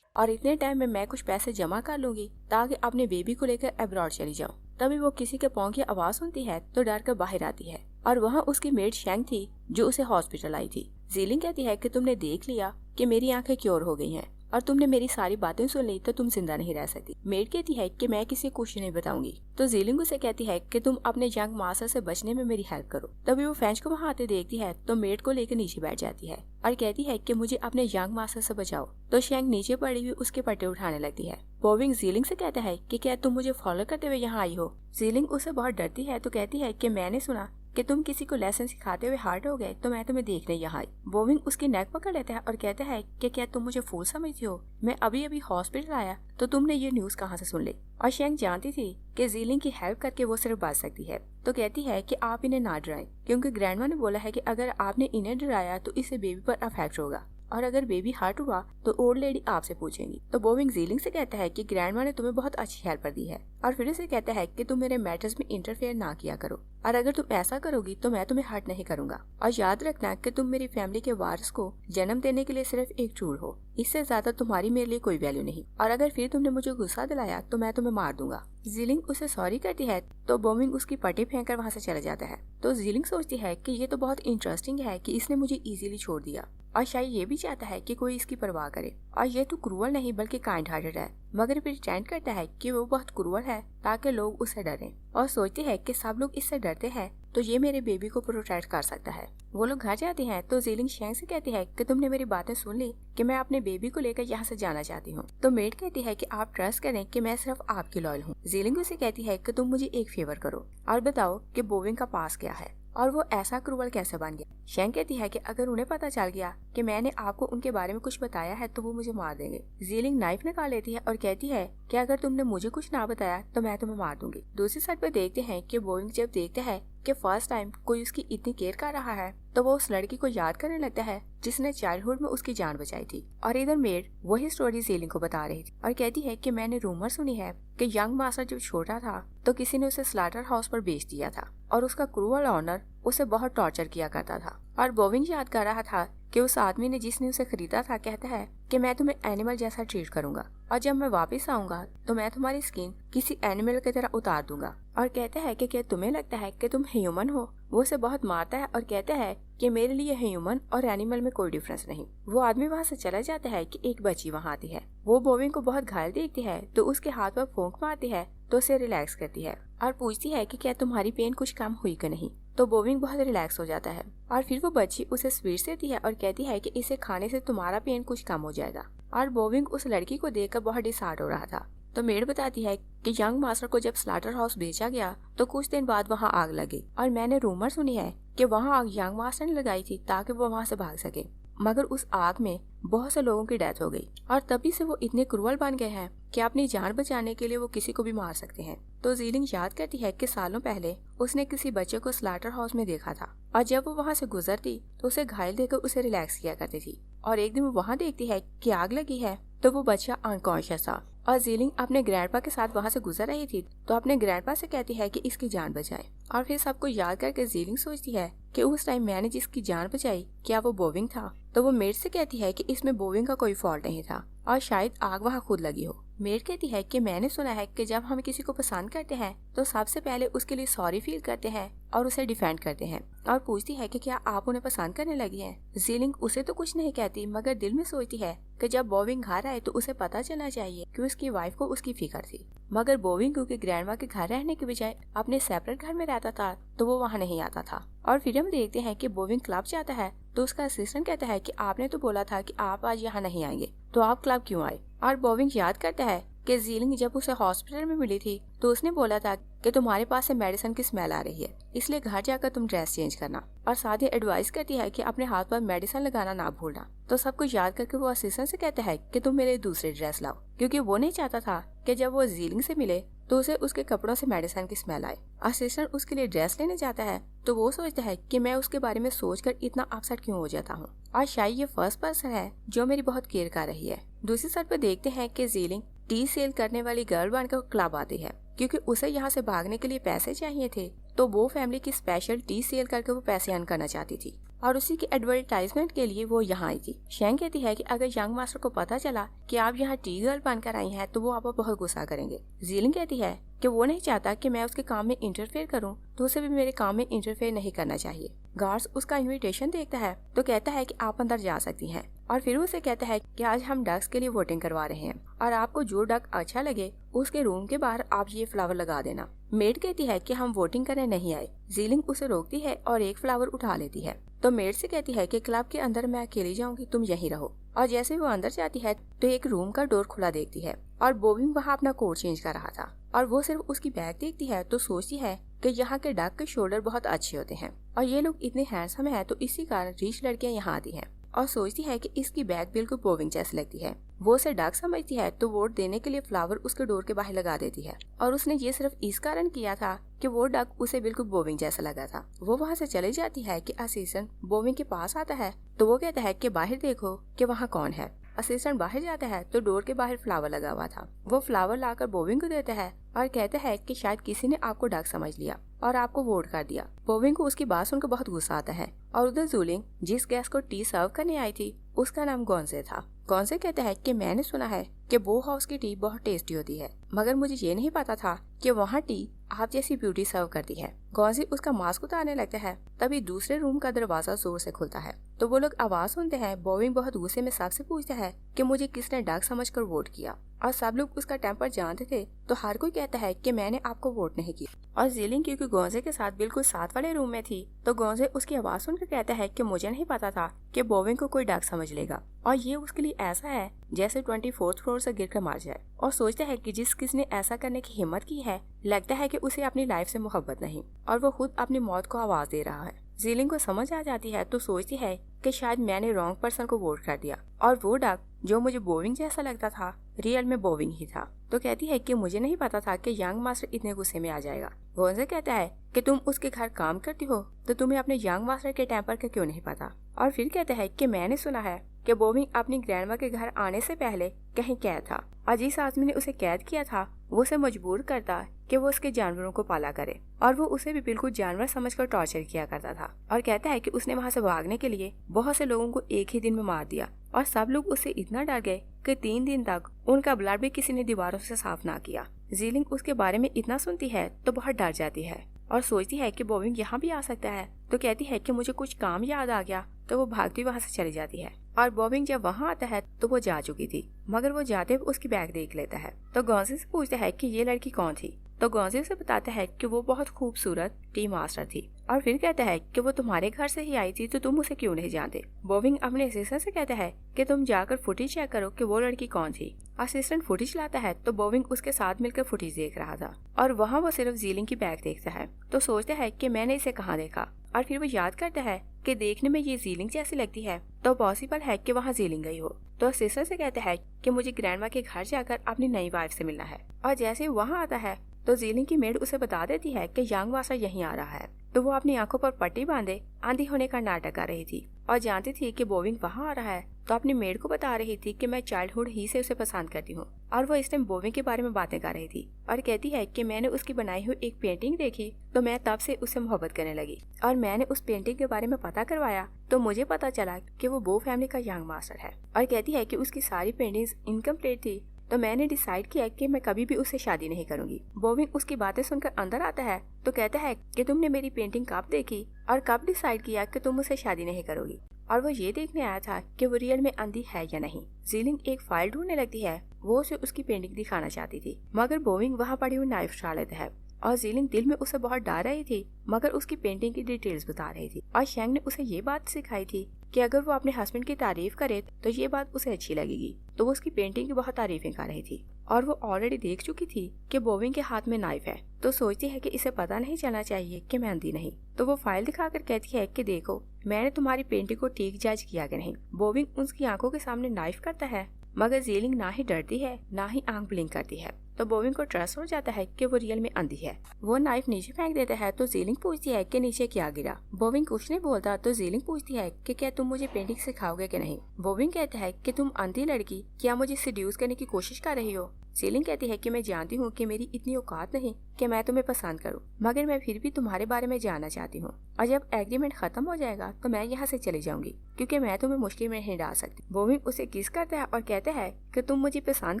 और इतने टाइम में मैं कुछ पैसे जमा कर लूंगी ताकि अपने बेबी को लेकर अब्रॉड चली जाऊं। तभी वो किसी के पाँव की आवाज सुनती है, तो डर कर बाहर आती है, और वहाँ उसकी मेड शेंग थी जो उसे हॉस्पिटल आई थी। जेलिंग कहती है कि तुमने देख लिया कि मेरी आंखें क्योर हो गई हैं और तुमने मेरी सारी बातें सुन ली, तो तुम जिंदा नहीं रह सकती। मेड कहती है कि मैं किसी को कुछ नहीं बताऊंगी। तो जेलिंग उसे कहती है कि तुम अपने यंग मास्टर से बचने में मेरी हेल्प करो। तभी वो फैंच को वहाँ आते देखती है, तो मेड को लेकर नीचे बैठ जाती है और कहती है कि मुझे अपने यंग मास्टर से बचाओ। तो शेंग नीचे पड़ी हुई उसके पट्टे उठाने लगती है। बोविंग जेलिंग से कहता है कि क्या तुम मुझे फॉलो करते हुए यहाँ आई हो। जेलिंग उससे बहुत डरती है, तो कहती है कि मैंने सुना कि तुम किसी को लेसन सिखाते हुए हर्ट हो गए, तो मैं तुम्हें देखने यहाँ आई। बोविंग उसकी नेक पकड़ लेता है और कहता है कि क्या तुम मुझे फूल समझती हो, मैं अभी अभी हॉस्पिटल आया, तो तुमने ये न्यूज कहाँ से सुन ली। और शेंग जानती थी कि जेलिंग की हेल्प करके वो सिर्फ बच सकती है, तो कहती है कि आप इन्हें ना डराएं, क्योंकि ग्रैंडमा ने बोला है कि अगर आपने इन्हें डराया तो इससे बेबी पर अफेक्ट होगा, और अगर बेबी हर्ट हुआ तो ओल्ड लेडी आपसे पूछेंगी। तो बोविंग जेलिंग से कहता है कि ग्रैंडमा ने तुम्हें बहुत अच्छी हेल्प कर दी है, और फिर उसे कहता है कि तुम मेरे मैटर्स में इंटरफेयर ना किया करो, और अगर तुम ऐसा करोगी तो मैं तुम्हें हर्ट नहीं करूंगा। और याद रखना कि तुम मेरी फैमिली के वारिस को जन्म देने के लिए सिर्फ एक टूल हो, इससे ज्यादा तुम्हारी मेरे लिए कोई वैल्यू नहीं, और अगर फिर तुमने मुझे गुस्सा दिलाया तो मैं तुम्हें मार दूंगा। जीलिंग उसे सॉरी करती है तो बोविंग उसकी पट्टी फेंककर वहाँ से चला जाता है। तो जीलिंग सोचती है कि ये तो बहुत इंटरेस्टिंग है कि इसने मुझे इजीली छोड़ दिया, और शायद ये भी चाहता है कि कोई इसकी परवाह करे, और ये तो क्रूअल नहीं बल्कि काइंड हार्टेड है, मगर प्रिटेंड करता है कि वो बहुत क्रूअल है ताकि लोग उससे डरें, और सोचती है कि सब लोग इससे डरते हैं तो ये मेरे बेबी को प्रोटेक्ट कर सकता है। वो लोग घर जाते हैं तो जीलिंग शेंग से कहती है कि तुमने मेरी बातें सुन ली कि मैं अपने बेबी को लेकर यहाँ से जाना चाहती हूँ। तो मेड कहती है कि आप ट्रस्ट करें कि मैं सिर्फ आपकी लॉयल हूँ। जीलिंग उसे कहती है कि तुम मुझे एक फेवर करो और बताओ कि बोविंग का पास क्या है और वो ऐसा क्रूअल कैसे बन गया। शेंग कहती है कि अगर उन्हें पता चल गया कि मैंने आपको उनके बारे में कुछ बताया है तो वो मुझे मार देंगे। जीलिंग नाइफ निकाल लेती है और कहती है कि अगर तुमने मुझे कुछ ना बताया तो मैं तुम्हें मार दूंगी। दूसरी साइड पे देखते हैं कि बोविंग जब देखता है कि फर्स्ट टाइम कोई उसकी इतनी केयर कर रहा है तो वो उस लड़की को याद करने लगता है जिसने चाइल्डहुड में उसकी जान बचाई थी। और इधर मेड वही स्टोरी जीलिंग को बता रही थी और कहती है कि मैंने रूमर सुनी है कि यंग मास्टर जब छोटा था तो किसी ने उसे स्लाटर हाउस पर बेच दिया था और उसका क्रूअल ऑनर उसे बहुत टॉर्चर किया करता था। और बोविंग याद कर रहा था कि उस आदमी ने जिसने उसे खरीदा था कहता है कि मैं तुम्हें एनिमल जैसा ट्रीट करूंगा और जब मैं वापस आऊंगा तो मैं तुम्हारी स्किन किसी एनिमल की तरह उतार दूंगा। और कहता है कि क्या तुम्हें लगता है कि तुम ह्यूमन हो। वो उसे बहुत मारता है और कहता है कि मेरे लिए ह्यूमन और एनिमल में कोई डिफरेंस नहीं। वो आदमी वहाँ से चला जाता है कि एक बच्ची वहाँ आती है। वो बोविंग को बहुत घायल देखती है तो उसके हाथ पर फूंक मारती है तो उसे रिलैक्स करती है और पूछती है कि क्या तुम्हारी पेन कुछ कम हुई कि नहीं। तो बोविंग बहुत रिलैक्स हो जाता है और फिर वो बच्ची उसे स्वीट्स देती है और कहती है कि इसे खाने से तुम्हारा पेन कुछ कम हो जाएगा। और बोविंग उस लड़की को देखकर बहुत डिसहार्ट हो रहा था। तो मेड बताती है कि यंग मास्टर को जब स्लाटर हाउस बेचा गया तो कुछ दिन बाद वहाँ आग लगी और मैंने रूमर सुनी है कि वहाँ आग यंग मास्टर ने लगाई थी ताकि वो वहाँ से भाग सके, मगर उस आग में बहुत से लोगों की डेथ हो गई और तभी से वो इतने क्रूअल बन गए हैं कि अपनी जान बचाने के लिए वो किसी को भी मार सकते हैं। तो जीलिंग याद करती है कि सालों पहले उसने किसी बच्चे को स्लाटर हाउस में देखा था और जब वो वहाँ से गुजरती तो उसे घायल देकर उसे रिलैक्स किया करती थी। और एक दिन वो वहाँ देखती है कि आग लगी है तो वो बच्चा अनकॉन्शियस था और जीलिंग अपने ग्रैंडपा के साथ वहाँ से गुजर रही थी तो अपने ग्रैंडपा से कहती है कि इसकी जान बचाए। और फिर सबको याद करके जीलिंग सोचती है कि उस टाइम मैंने जिसकी जान बचाई क्या वो बोविंग था। तो वो मेड से कहती है कि इसमें बोविंग का कोई फॉल्ट नहीं था और शायद आग वहाँ खुद लगी हो। मेड कहती है कि मैंने सुना है कि जब हम किसी को पसंद करते हैं तो सबसे पहले उसके लिए सॉरी फील करते हैं और उसे डिफेंड करते हैं। और पूछती है कि क्या आप उन्हें पसंद करने लगी हैं। जीलिंग उसे तो कुछ नहीं कहती मगर दिल में सोचती है कि जब बोविंग घर आए तो उसे पता चलना चाहिए कि उसकी वाइफ को उसकी फिक्र थी, मगर बोविंग क्योंकि ग्रैंडमा के घर रहने के बजाय अपने सेपरेट घर में रहता था तो वो वहाँ नहीं आता था। और फिर हम देखते हैं कि बोविंग क्लब जाता है तो उसका असिस्टेंट कहता है कि आपने तो बोला था कि आप आज यहाँ नहीं आएंगे तो आप क्लब क्यों आए। और बोविंग याद करता है कि जीलिंग जब उसे हॉस्पिटल में मिली थी तो उसने बोला था कि तुम्हारे पास से मेडिसिन की स्मेल आ रही है इसलिए घर जाकर तुम ड्रेस चेंज करना, और साथ ही एडवाइस करती है कि अपने हाथ पर मेडिसिन लगाना ना भूलना। तो सब कुछ याद करके वो असिस्टेंट से कहता है कि तुम मेरे दूसरे ड्रेस लाओ क्योंकि वो नहीं चाहता था कि जब वो जीलिंग से मिले तो उसे उसके कपड़ों से मेडिसिन की स्मेल आए। असिस्टेंट उसके लिए ड्रेस लेने जाता है तो वो सोचता है कि मैं उसके बारे में सोचकर इतना अपसेट क्यों हो जाता हूँ और शायद ये फर्स्ट पर्सन है जो मेरी बहुत केयर कर रही है। दूसरी साइड पर देखते हैं कि जीलिंग टी सेल करने वाली गर्ल बनकर क्लब आती है क्योंकि उसे यहाँ से भागने के लिए पैसे चाहिए थे तो वो फैमिली की स्पेशल टी सेल करके वो पैसे अर्न करना चाहती थी और उसी की एडवर्टाइजमेंट के लिए वो यहाँ आई थी। शेंग कहती है कि अगर यंग मास्टर को पता चला कि आप यहाँ टी गर्ल बनकर आई हैं तो वो आप पर बहुत गुस्सा करेंगे। जीलिंग कहती है कि वो नहीं चाहता कि मैं उसके काम में इंटरफेयर करूं तो उसे भी मेरे काम में इंटरफेयर नहीं करना चाहिए। गार्ड्स उसका इनविटेशन देखता है तो कहता है कि आप अंदर जा सकती हैं और फिर उसे कहता है कि आज हम डक्स के लिए वोटिंग करवा रहे हैं और आपको जो डक अच्छा लगे उसके रूम के बाहर आप ये फ्लावर लगा देना। मेड कहती है कि हम वोटिंग करने नहीं आए। जीलिंग उसे रोकती है और एक फ्लावर उठा लेती है तो मेड से कहती है कि क्लब के अंदर मैं अकेली जाऊंगी, तुम यहीं रहो। और जैसे वो अंदर जाती है तो एक रूम का डोर खुला देखती है और बोविंग वहाँ अपना कोट चेंज कर रहा था और वो सिर्फ उसकी बैग देखती है तो सोचती है कि यहाँ के डक के शोल्डर बहुत अच्छे होते हैं और ये लोग इतने हैंडसम हैं तो इसी कारण रिच लड़कियाँ यहाँ आती हैं और सोचती है कि इसकी बैग बिल्कुल बोविंग जैसी लगती है। वो उसे डक समझती है तो वोट देने के लिए फ्लावर उसके डोर के बाहर लगा देती है और उसने ये सिर्फ इस कारण किया था कि वो डक उसे बिल्कुल बोविंग जैसा लगा था। वो वहाँ से चली जाती है कि असिस्टेंट बोविंग के पास आता है तो वो कहता है कि बाहर देखो कि वहाँ कौन है। असिस्टेंट बाहर जाता है तो डोर के बाहर फ्लावर लगा हुआ था। वो फ्लावर लाकर बोविंग को देता है और कहता है कि शायद किसी ने आपको डक समझ लिया और आपको वोट कर दिया। बोविंग को उसकी बात सुनकर बहुत गुस्सा आता है और उधर जूलिंग जिस गेस्ट को टी सर्व करने आई थी उसका नाम गोंजे था। गॉन्जे कहता है कि मैंने सुना है कि बो हाउस की टी बहुत टेस्टी होती है, मगर मुझे ये नहीं पता था कि वहाँ टी आप जैसी ब्यूटी सर्व करती है। गॉन्जे उसका मास्क उतारने लगता है, तभी दूसरे रूम का दरवाजा जोर से खुलता है तो वो लोग आवाज सुनते हैं। बोविंग बहुत गुस्से में सबसे पूछता है कि मुझे किसने डक समझकर वोट किया, और सब लोग उसका टेम्पर जानते थे तो हर कोई कहता है कि मैंने आपको वोट नहीं किया। और जीलिंग क्योंकि गॉन्जे के साथ बिल्कुल साथ वाले रूम में थी तो गॉन्जे उसकी आवाज सुनकर कहता है कि मुझे नहीं पता था कि बोविंग को कोई डक समझ लेगा, और ये उसके लिए ऐसा है जैसे 24th फ्लोर से गिरकर मार जाए। और सोचता है कि जिस किसने ऐसा करने की हिम्मत की है, लगता है कि उसे अपनी लाइफ से मोहब्बत नहीं और वो खुद अपनी मौत को आवाज दे रहा है। जीलिंग को समझ आ जाती है तो सोचती है कि शायद मैंने रॉन्ग पर्सन को वोट कर दिया, और वो डक जो मुझे बोविंग जैसा लगता था रियल में बोविंग ही था। तो कहती है कि मुझे नहीं पता था कि यंग मास्टर इतने गुस्से में आ जाएगा। गॉन्जे कहता है कि तुम उसके घर काम करती हो तो तुम्हें अपने यंग मास्टर के टेम्पर का क्यों नहीं पता। और फिर कहता है कि मैंने सुना है कि बोविंग अपनी ग्रैंडमा के घर आने से पहले कहीं कैद था, और जिस आदमी ने उसे कैद किया था वो उसे मजबूर करता कि वो उसके जानवरों को पाला करे, और वो उसे भी बिल्कुल जानवर समझकर टॉर्चर किया करता था। और कहता है कि उसने वहाँ से भागने के लिए बहुत से लोगों को एक ही दिन में मार दिया, और सब लोग उससे इतना डर गए कि 3 दिन तक उनका ब्लड भी किसी ने दीवारों से साफ ना किया। जीलिंग उसके बारे में इतना सुनती है तो बहुत डर जाती है और सोचती है कि बोविंग यहाँ भी आ सकता है। तो कहती है कि मुझे कुछ काम याद आ गया, तो वो भागती वहाँ से चली जाती है। और बोविंग जब वहाँ आता है तो वो जा चुकी थी, मगर वो जाते हुए उसकी बैग देख लेता है। तो गॉन्जे से पूछता है कि ये लड़की कौन थी। तो गॉन्जे उसे बताता है कि वो बहुत खूबसूरत टी मास्टर थी, और फिर कहता है कि वो तुम्हारे घर से ही आई थी तो तुम उसे क्यों नहीं जानते। बोविंग अपने असिस्टेंट से कहता है कि तुम जाकर फुटेज चेक करो कि वो लड़की कौन थी। असिस्टेंट फुटेज लाता है तो बोविंग उसके साथ मिलकर फुटेज देख रहा था, और वहाँ वो सिर्फ जीलिंग की बैग देखता है। तो सोचता है कि मैंने इसे कहाँ देखा, और फिर वो याद करता है कि देखने में ये जीलिंग जैसी लगती है तो पॉसिबल है कि वहाँ जीलिंग गई हो। तो सिस्टर से कहता है कि मुझे ग्रैंडमा के घर जाकर अपनी नई वाइफ से मिलना है। और जैसे वहाँ आता है तो जीलिंग की मेड उसे बता देती है कि यंग मास्टर यहीं आ रहा है। तो वो अपनी आंखों पर पट्टी बांधे आंधी होने का नाटक कर रही थी, और जानती थी कि बोविंग वहाँ आ रहा है तो अपनी मेड को बता रही थी कि मैं चाइल्डहुड ही से उसे पसंद करती हूँ। और वो इस टाइम बोविंग के बारे में बातें कर रही थी, और कहती है कि मैंने उसकी बनाई हुई एक पेंटिंग देखी तो मैं तब से उससे मोहब्बत करने लगी, और मैंने उस पेंटिंग के बारे में पता करवाया तो मुझे पता चला कि वो बो फैमिली का यंग मास्टर है। और कहती है कि उसकी सारी पेंटिंग्स इनकम्प्लीट थी तो मैंने डिसाइड किया कि मैं कभी भी उससे शादी नहीं करूंगी। बोविंग उसकी बातें सुनकर अंदर आता है तो कहता है कि तुमने मेरी पेंटिंग कब देखी और कब डिसाइड किया कि तुम उससे शादी नहीं करोगी। और वो ये देखने आया था कि वो रियल में अंधी है या नहीं। जीलिंग एक फाइल ढूंढने लगती है, वो उसे उसकी पेंटिंग दिखाना चाहती थी, मगर बोविंग वहाँ पड़ी हुई नाइफ उठा लेता है। और जीलिंग दिल में उसे बहुत डर रही थी, मगर उसकी पेंटिंग की डिटेल्स बता रही थी। और शेंग ने उसे ये बात सिखाई थी कि अगर वो अपने हस्बैंड की तारीफ करे तो ये बात उसे अच्छी लगेगी। तो वो उसकी पेंटिंग की बहुत तारीफें कर रही थी, और वो ऑलरेडी देख चुकी थी कि बोविंग के हाथ में नाइफ है, तो सोचती है कि इसे पता नहीं चलना चाहिए कि मैं अंधी नहीं। तो वो फाइल दिखाकर कहती है कि देखो मैंने तुम्हारी पेंटिंग को ठीक जज किया कि नहीं। बोविंग उसकी आंखों के सामने नाइफ करता है, मगर जीलिंग ना ही डरती है ना ही आंख ब्लिंक करती है। तो बोविंग को ट्रस्ट हो जाता है कि वो रियल में अंधी है। वो नाइफ नीचे फेंक देता है तो जीलिंग पूछती है कि नीचे क्या गिरा। बोविंग कुछ नहीं बोलता तो जीलिंग पूछती है कि क्या तुम मुझे पेंटिंग सिखाओगे कि नहीं। बोविंग कहता है कि तुम अंधी लड़की क्या मुझे सेड्यूस करने की कोशिश कर रही हो। जीलिंग कहती है कि मैं जानती हूँ कि मेरी इतनी औकात नहीं कि मैं तुम्हें पसंद करूँ, मगर मैं फिर भी तुम्हारे बारे में जानना चाहती हूँ, और जब एग्रीमेंट खत्म हो जाएगा तो मैं यहाँ से चली जाऊंगी क्योंकि मैं तुम्हें मुश्किल में नहीं डाल सकती। बोविंग उसे किस करता है और कहता है कि तुम मुझे पसंद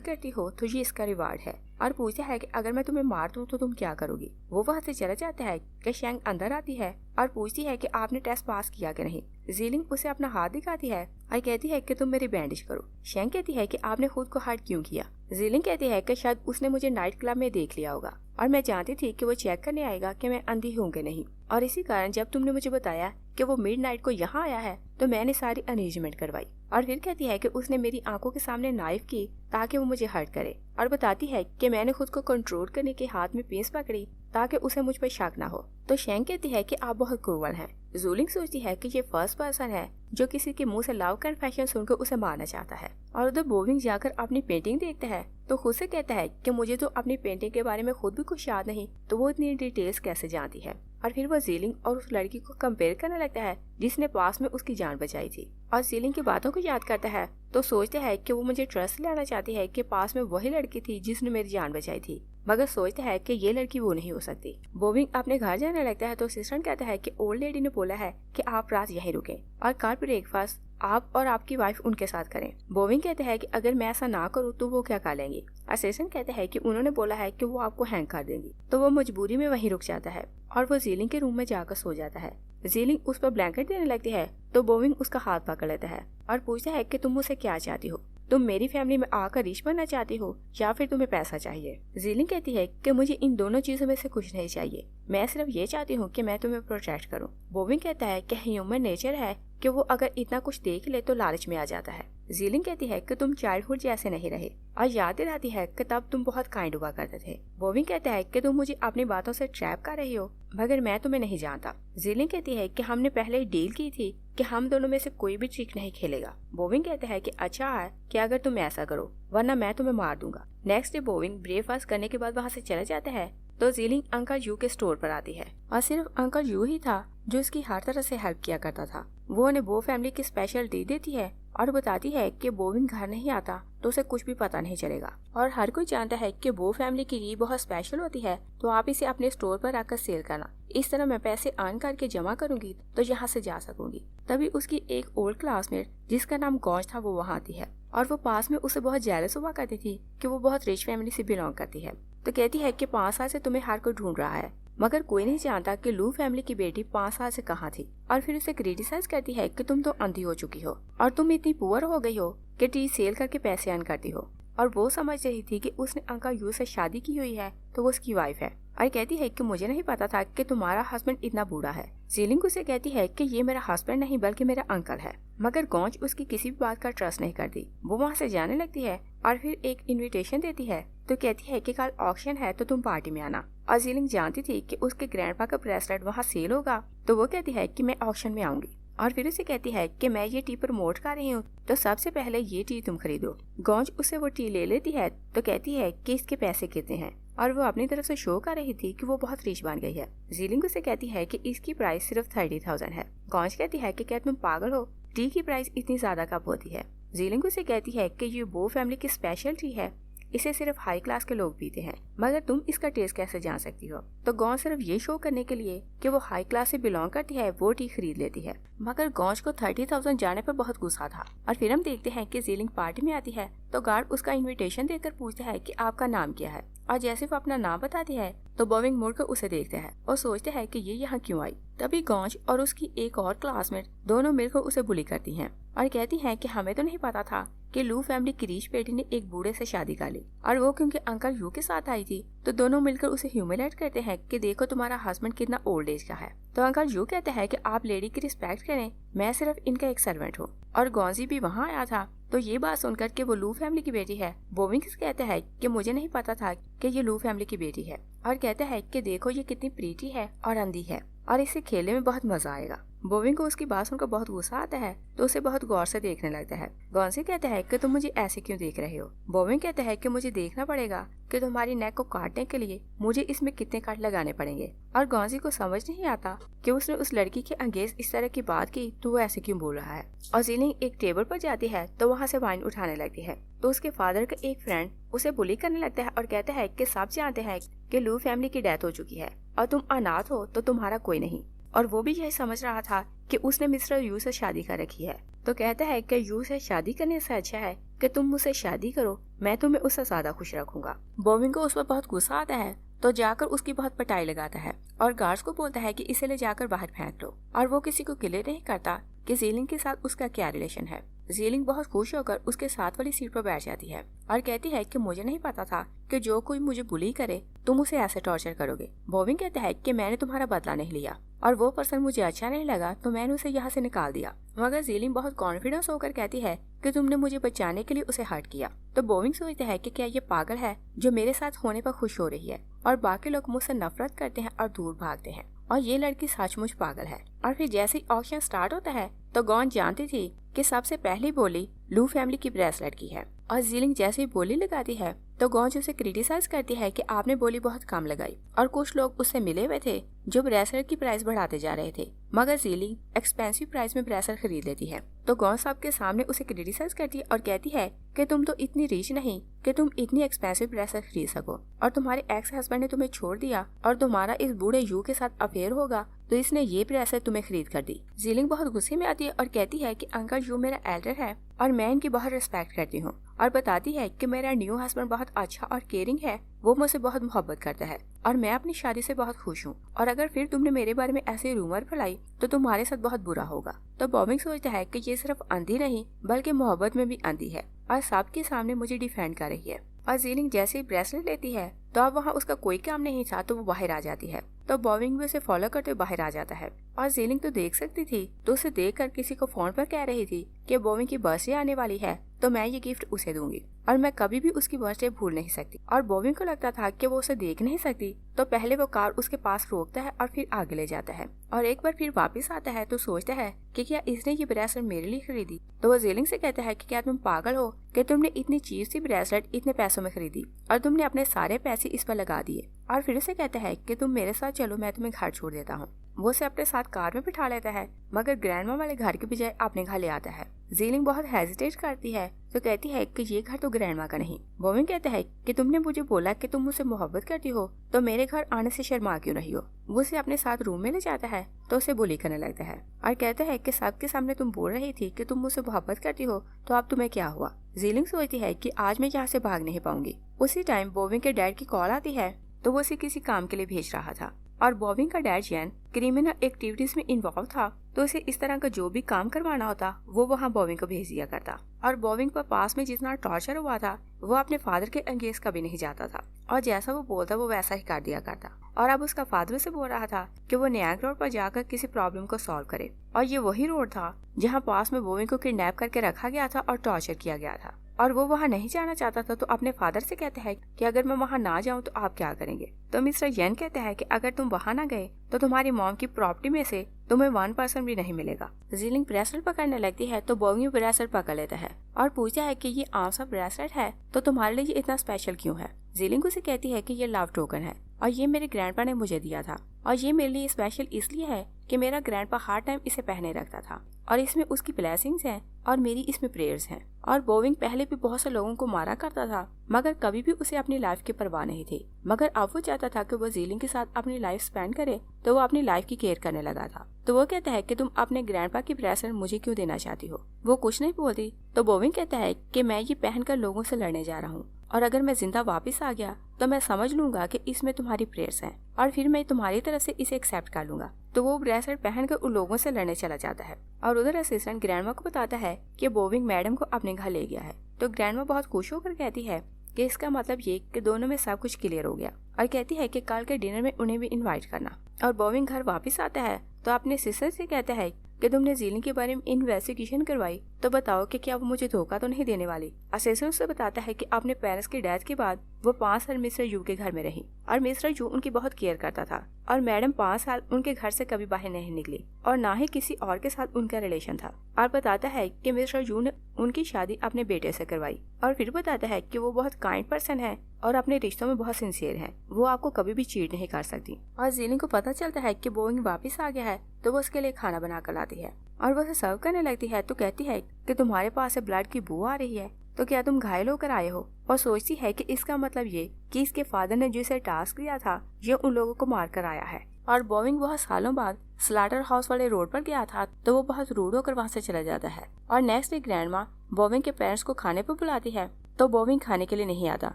करती हो तो ये इसका रिवार्ड है, और पूछता है कि अगर मैं तुम्हें मार दूं तो तुम क्या करोगी। वो वहाँ से चला जाता है कि शेंग अंदर आती है और पूछती है कि आपने टेस्ट पास किया कि नहीं। जीलिंग उसे अपना हाथ दिखाती है और कहती है कि तुम मेरी बैंडेज करो। शेंग कहती है कि आपने खुद को हर्ट क्यों किया। जीलिंग कहती है कि शायद उसने मुझे नाइट क्लब में देख लिया होगा, और मैं जानती थी कि वो चेक करने आएगा कि मैं अंधी हूँ कि नहीं, और इसी कारण जब तुमने मुझे बताया कि वो मिडनाइट को यहाँ आया है तो मैंने सारी अरेंजमेंट करवाई। और फिर कहती है कि उसने मेरी आंखों के सामने नाइफ की ताकि वो मुझे हर्ट करे, और बताती है कि मैंने खुद को कंट्रोल करने के हाथ में पीस पकड़ी ताकि उसे मुझ पर शक ना हो। तो शेंग कहती है कि आप बहुत क्रूअल हैं। जीलिंग सोचती है कि ये फर्स्ट पर्सन है जो किसी के मुंह से लव कन्फेशन सुनकर उसे मारना चाहता है। और उधर बोविंग जाकर अपनी पेंटिंग देखता है तो खुद से कहता है कि मुझे तो अपनी पेंटिंग के बारे में खुद भी कुछ याद नहीं, तो वो इतनी डिटेल्स कैसे जानती है। और फिर वो जीलिंग और उस लड़की को कंपेयर करने लगता है जिसने पास में उसकी जान बचाई थी, और जीलिंग की बातों को याद करता है तो सोचता है कि वो मुझे ट्रस्ट लेना चाहती है कि पास में वही लड़की थी जिसने मेरी जान बचाई थी, मगर सोचता है कि ये लड़की वो नहीं हो सकती। बोविंग अपने घर जाने लगता है तो असिस्टेंट कहता है कि ओल्ड लेडी ने बोला है कि आप रात यहीं रुके और कल ब्रेकफास्ट आप और आपकी वाइफ उनके साथ करें। बोविंग कहते हैं कि अगर मैं ऐसा ना करूँ तो वो क्या कर लेंगी। असिस्टेंट कहते हैं कि उन्होंने बोला है कि वो आपको हैंग कर देंगी। तो वो मजबूरी में वहीं रुक जाता है और वो जीलिंग के रूम में जाकर सो जाता है। जीलिंग उस पर ब्लैंकेट देने लगती है तो बोविंग उसका हाथ पकड़ लेता है और पूछता है कि तुम मुझसे क्या चाहती हो, तुम मेरी फैमिली में आकर रिच बनना चाहती हो या फिर तुम्हें पैसा चाहिए। जीलिंग कहती है कि मुझे इन दोनों चीजों में से कुछ नहीं चाहिए, मैं सिर्फ ये चाहती हूँ कि मैं तुम्हें प्रोटेक्ट करूँ। बोविंग कहता है कि ह्यूमन नेचर है कि वो अगर इतना कुछ देख ले तो लालच में आ जाता है। जीलिंग कहती है कि तुम चाइल्डहुड जैसे नहीं रहे और याद दिलाती है कि तब तुम बहुत काइंड हुआ करते थे। बोविंग कहता है कि तुम मुझे अपनी बातों से ट्रैप कर रही हो मगर मैं तुम्हें नहीं जानता। जीलिंग कहती है कि हमने पहले ही डील की थी कि हम दोनों में से कोई भी ट्रिक नहीं खेलेगा। बोविंग कहता है कि अच्छा है कि अगर तुम ऐसा करो वरना मैं तुम्हें मार दूंगा। नेक्स्ट डे बोविंग ब्रेकफास्ट करने के बाद वहाँ से चला जाता है तो जीलिंग अंकल यू के स्टोर पर आती है और सिर्फ अंकल यू ही था जो उसकी हर तरह से हेल्प किया करता था। वो उन्हें बो फैमिली की स्पेशल टी देती है और बताती है कि बोविंग घर नहीं आता तो उसे कुछ भी पता नहीं चलेगा और हर कोई जानता है कि बो फैमिली की टी बहुत स्पेशल होती है तो आप इसे अपने स्टोर पर आकर सेल करना, इस तरह मैं पैसे अर्न करके जमा करूंगी तो यहाँ से जा सकूंगी। तभी उसकी एक ओल्ड क्लासमेट जिसका नाम गौज था वो वहाँ आती है और वो पास में उसे बहुत जेलस हुआ करती थी कि वो बहुत रिच फैमिली से बिलोंग करती है। तो कहती है कि 5 साल से तुम्हें हर कोई ढूंढ रहा है मगर कोई नहीं जानता कि लू फैमिली की बेटी 5 साल से कहाँ थी और फिर उसे क्रिटिसाइज करती है कि तुम तो अंधी हो चुकी हो और तुम इतनी पुअर हो गई हो कि टी सेल करके पैसे अर्न करती हो। और वो समझ रही थी कि उसने अंकल यू से शादी की हुई है तो वो उसकी वाइफ है और कहती है कि मुझे नहीं पता था कि तुम्हारा हस्बैंड इतना बूढ़ा है। जीलिंग उसे कहती है कि ये मेरा हस्बैंड नहीं बल्कि मेरा अंकल है मगर गौज उसकी किसी भी बात का ट्रस्ट नहीं करती। वो वहाँ से जाने लगती है और फिर एक इनविटेशन देती है तो कहती है कि कल ऑक्शन है तो तुम पार्टी में आना। और जीलिंग जानती थी कि उसके ग्रैंडपा का ब्रेसलेट वहाँ सेल होगा तो वो कहती है कि मैं ऑक्शन में आऊंगी और फिर उसे कहती है कि मैं ये टी प्रमोट कर रही हूँ तो सबसे पहले ये टी तुम खरीदो। गौज उसे वो टी ले लेती है तो कहती है कि इसके पैसे कितने हैं और वो अपनी तरफ से शो कर रही थी कि वो बहुत रिच बन गई है। जीलिंग उसे कहती है कि इसकी प्राइस सिर्फ 30,000 है। गौज कहती है कि क्या तुम पागल हो, टी की प्राइस इतनी ज्यादा कब होती है। जीलिंग उसे कहती है कि ये बो फैमिली की स्पेशल टी है, इसे सिर्फ हाई क्लास के लोग पीते हैं मगर तुम इसका टेस्ट कैसे जान सकती हो। तो गौज सिर्फ ये शो करने के लिए कि वो हाई क्लास से बिलोंग करती है वो टी खरीद लेती है मगर गौज को 30,000 जाने पर बहुत गुस्सा था। और फिर हम देखते हैं कि जीलिंग पार्टी में आती है तो गार्ड उसका इनविटेशन देकर पूछता है कि आपका नाम क्या है और जैसे वो अपना नाम बताती है तो बोविंग मुड़कर उसे देखता है और सोचता है कि ये यहाँ क्यों आई। तभी गौज और उसकी एक और क्लासमेट दोनों मिलकर उसे बुली करती हैं और कहती हैं कि हमें तो नहीं पता था कि लू फैमिली की रिच बेटी ने एक बूढ़े से शादी कर ली और वो क्योंकि अंकल यू के साथ आई थी तो दोनों मिलकर उसे ह्यूमिलेट करते हैं कि देखो तुम्हारा हस्बैंड कितना ओल्ड एज का है। तो अंकल यू कहता है कि आप लेडी की रिस्पेक्ट करें, मैं सिर्फ इनका एक सर्वेंट हूँ। और गौजी भी वहाँ आया था तो ये बात सुनकर कि वो लू फैमिली की बेटी है बोविंग कहता है कि मुझे नहीं पता था कि ये लू फैमिली की बेटी है और कहता है कि देखो ये कितनी प्रीटी है और अंधी है और इसे खेलने में बहुत मजा आएगा। बोविंग को उसकी बात सुनकर बहुत गुस्सा आता है तो उसे बहुत गौर से देखने लगता है। गौंसी कहता है कि तुम मुझे ऐसे क्यों देख रहे हो। बोविंग कहता है कि मुझे देखना पड़ेगा कि तुम्हारी नेक को काटने के लिए मुझे इसमें कितने कट लगाने पड़ेंगे। और गौंसी को समझ नहीं आता कि उसने उस लड़की के अंगेज इस तरह की बात की तो वो ऐसे क्यों बोल रहा है। और जीलिंग एक टेबल पर जाती है तो वहाँ से वाइन उठाने लगती है तो उसके फादर का एक फ्रेंड उसे बुली करने लगता है और कहता है कि सब जानते हैं कि लू फैमिली की डेथ हो चुकी है और तुम अनाथ हो तो तुम्हारा कोई नहीं। और वो भी यही समझ रहा था कि उसने मिस्टर यू से शादी कर रखी है तो कहता है कि यू से शादी करने से अच्छा है कि तुम मुझसे शादी करो, मैं तुम्हें उससे ज्यादा खुश रखूंगा। बोविंग को उस पर बहुत गुस्सा आता है तो जाकर उसकी बहुत पिटाई लगाता है और गार्ड्स को बोलता है कि इसे ले जाकर बाहर फेंक लो। और वो किसी को क्लियर नहीं करता कि जीलिंग के साथ उसका क्या रिलेशन है। जीलिंग बहुत खुश होकर उसके साथ वाली सीट पर बैठ जाती है और कहती है कि मुझे नहीं पता था कि जो कोई मुझे बुली करे तुम उसे ऐसे टॉर्चर करोगे। बोविंग कहता है कि मैंने तुम्हारा बदला नहीं लिया और वो पर्सन मुझे अच्छा नहीं लगा तो मैंने उसे यहाँ से निकाल दिया। मगर जीलिंग बहुत कॉन्फिडेंस होकर कहती है कि तुमने मुझे बचाने के लिए उसे हर्ट किया। तो बोविंग सोचता है कि क्या ये पागल है जो मेरे साथ होने पर खुश हो रही है और बाकी लोग मुझसे नफरत करते हैं और दूर भागते हैं और ये लड़की सचमुच पागल है। और फिर जैसे ही ऑक्शन स्टार्ट होता है तो गौन जानती थी कि सबसे पहली बोली लू फैमिली की ब्रेसलेट की है और जीलिंग जैसे ही बोली लगाती है तो गॉन्ज उसे क्रिटिसाइज करती है कि आपने बोली बहुत कम लगाई और कुछ लोग उससे मिले हुए थे जो ब्रेसलेट की प्राइस बढ़ाते जा रहे थे, मगर ज़ीलिंग एक्सपेंसिव प्राइस में ब्रेसलेट खरीद लेती है। तो गॉन्ज सबके सामने उसे क्रिटिसाइज करती है और कहती है कि तुम तो इतनी रिच नहीं कि तुम इतनी एक्सपेंसिव ब्रेसलेट खरीद सको, और तुम्हारे एक्स हस्बैंड ने तुम्हें छोड़ दिया और तुम्हारा इस बूढ़े यू के साथ अफेयर होगा, तो इसने ये ब्रेसलेट तुम्हें खरीद कर दी। ज़ीलिंग बहुत गुस्से में आती है और कहती है कि अंकल यू मेरा एल्डर है और मैं इनकी बहुत रिस्पेक्ट करती हूँ, और बताती है कि मेरा न्यू हस्बैंड बहुत अच्छा और केयरिंग है, वो मुझसे बहुत मोहब्बत करता है और मैं अपनी शादी से बहुत खुश हूँ, और अगर फिर तुमने मेरे बारे में ऐसे रूमर फैलाई तो तुम्हारे साथ बहुत बुरा होगा। तो बॉबिंग सोचता है कि ये सिर्फ अंधी नहीं बल्कि मोहब्बत में भी अंधी है और सबके सामने मुझे डिफेंड कर रही है। और ज़ीलिंग जैसे ही ब्रेसलेट लेती है तो अब वहाँ उसका कोई काम नहीं था, तो वो बाहर आ जाती है। तो बॉबिंग भी उसे फॉलो करते हुए बाहर आ जाता है और ज़ीलिंग तो देख सकती थी, तो उसे देखकर किसी को फोन पर कह रही थी कि बॉबिंग की बर्थडे आने वाली है, तो मैं ये गिफ्ट उसे दूंगी और मैं कभी भी उसकी बर्थडे भूल नहीं सकती। और बॉबिंग को लगता था कि वो उसे देख नहीं सकती, तो पहले वो कार उसके पास रोकता है और फिर आगे ले जाता है और एक बार फिर वापस आता है तो सोचता है कि क्या इसने ये ब्रेसलेट मेरे लिए खरीदी। तो वो ज़ीलिंग से कहता है कि क्या तुम पागल हो कि तुमने इतनी चीज सी ब्रेसलेट इतने पैसों में खरीदी और तुमने अपने सारे पैसे इस पर लगा दिए। और फिर उसे कहता है कि तुम मेरे साथ चलो, मैं तुम्हें घर छोड़ देता हूँ। वो उसे अपने साथ कार में बिठा लेता है, मगर ग्रैंडमा वाले घर के बजाय अपने घर ले आता है। ज़ीलिंग बहुत हेजिटेट करती है तो कहती है कि ये घर तो ग्रैंडमा का नहीं। बॉबिंग कहता है कि तुमने मुझे बोला कि तुम मुझसे मोहब्बत करती हो, तो मेरे घर आने से शर्मा क्यों रही हो। वो उसे अपने साथ रूम में ले जाता है तो उसे बुली करने लगता है और कहता है कि सबके सामने तुम बोल रही थी कि तुम मुझसे मोहब्बत करती हो, तो अब तुम्हें क्या हुआ। ज़ीलिंग सोचती है कि आज मैं यहाँ से भाग नहीं पाऊंगी। उसी टाइम बॉबिंग के डैड की कॉल आती है, तो वो उसे किसी काम के लिए भेज रहा था और बॉबिंग का डैड जैन क्रिमिनल एक्टिविटीज में इन्वॉल्व था, तो उसे इस तरह का जो भी काम करवाना होता वो वहाँ बॉबिंग को भेज दिया करता। और बॉबिंग पर पास में जितना टॉर्चर हुआ था वो अपने फादर के अगेंस्ट कभी नहीं जाता था और जैसा वो बोलता वो वैसा ही कर दिया करता। और अब उसका फादर से बोल रहा था कि वो न्याक रोड पर जाकर किसी प्रॉब्लम को सॉल्व करे, और ये वही रोड था जहाँ पास में बॉबिंग को किडनैप करके रखा गया था और टॉर्चर किया गया था। और वो वहाँ नहीं जाना चाहता था, तो अपने फादर से कहता है कि अगर मैं वहाँ ना जाऊँ तो आप क्या करेंगे। तो मिस्टर येन कहता है कि अगर तुम वहाँ ना गए तो तुम्हारी मॉम की प्रॉपर्टी में से तुम्हें 1% भी नहीं मिलेगा। ज़ीलिंग ब्रेसलेट पकड़ने लगती है तो बॉबिंग ब्रेसलेट पकड़ लेता है और पूछता है कि ये आम सा ब्रेसलेट है, तो तुम्हारे लिए ये इतना स्पेशल क्यों है। ज़ीलिंग उसे कहती है कि ये लव टोकन है और ये मेरे ग्रैंडपा ने मुझे दिया था, और ये मेरे लिए स्पेशल इसलिए है कि मेरा ग्रैंडपा हर टाइम इसे पहने रखता था और इसमें उसकी ब्लेसिंग्स हैं और मेरी इसमें प्रेयर्स हैं। और बॉबिंग पहले भी बहुत से लोगों को मारा करता था, मगर कभी भी उसे अपनी लाइफ की परवाह नहीं थी, मगर अब वो चाहता था कि वो ज़ीलिंग के साथ अपनी लाइफ स्पेंड करे, तो वो अपनी लाइफ की केयर करने लगा था। तो वो कहता है कि तुम अपने ग्रैंडपा की ब्रेसलेट मुझे क्यों देना चाहती हो। वो कुछ नहीं बोलती, तो बॉबिंग कहता है कि मैं ये पहनकर लोगों से लड़ने जा रहा हूँ, और अगर मैं जिंदा वापस आ गया तो मैं समझ लूंगा कि इसमें तुम्हारी प्रेयर्स हैं और फिर मैं तुम्हारी तरफ से इसे एक्सेप्ट कर लूंगा। तो वो ब्रेसलेट पहनकर उन लोगों से लड़ने चला जाता है और उधर असिस्टेंट ग्रैंडमा को बताता है कि बॉबिंग मैडम को अपने घर ले गया है। तो ग्रैंडमा बहुत खुश होकर कहती है कि इसका मतलब ये कि दोनों में सब कुछ क्लियर हो गया, और कहती है कि कल के डिनर में उन्हें भी इनवाइट करना। और बॉबिंग घर वापस आता है तो अपने सिस्टर से कहता है कि तुमने ज़ीलिंग के बारे में इन्वेस्टिगेशन करवाई, तो बताओ कि क्या वो मुझे धोखा तो नहीं देने वाली। असेसर उससे बताता है कि अपने पेरेंट्स की डेथ के बाद वो 5 साल मिस्टर यू के घर में रही और मिस्टर यू उनकी बहुत केयर करता था, और मैडम 5 साल उनके घर से कभी बाहर नहीं निकली और ना ही किसी और के साथ उनका रिलेशन था। और बताता है कि मिस्टर यू ने उनकी शादी अपने बेटे से करवाई, और फिर बताता है कि वो बहुत काइंड पर्सन है और अपने रिश्तों में बहुत सिंसियर है, वो आपको कभी भी चीट नहीं कर सकती। और ज़ीलिंग को पता चलता है कि बॉबिंग वापस आ गया है, तो वो उसके लिए खाना बना कर लाती है और वो उसे सर्व करने लगती है। तो कहती है कि तुम्हारे पास से ब्लड की बू आ रही है, तो क्या तुम घायल होकर आए हो। और सोचती है कि इसका मतलब ये कि इसके फादर ने जिसे टास्क दिया था ये उन लोगों को मार कर आया है। और बॉबिंग बहुत सालों बाद स्लाटर हाउस वाले रोड पर गया था, तो वो बहुत रूड होकर वहाँ से चला जाता है। और नेक्स्ट डे ग्रैंडमा बॉबिंग के पेरेंट्स को खाने पर बुलाती है, तो बॉबिंग खाने के लिए नहीं आता।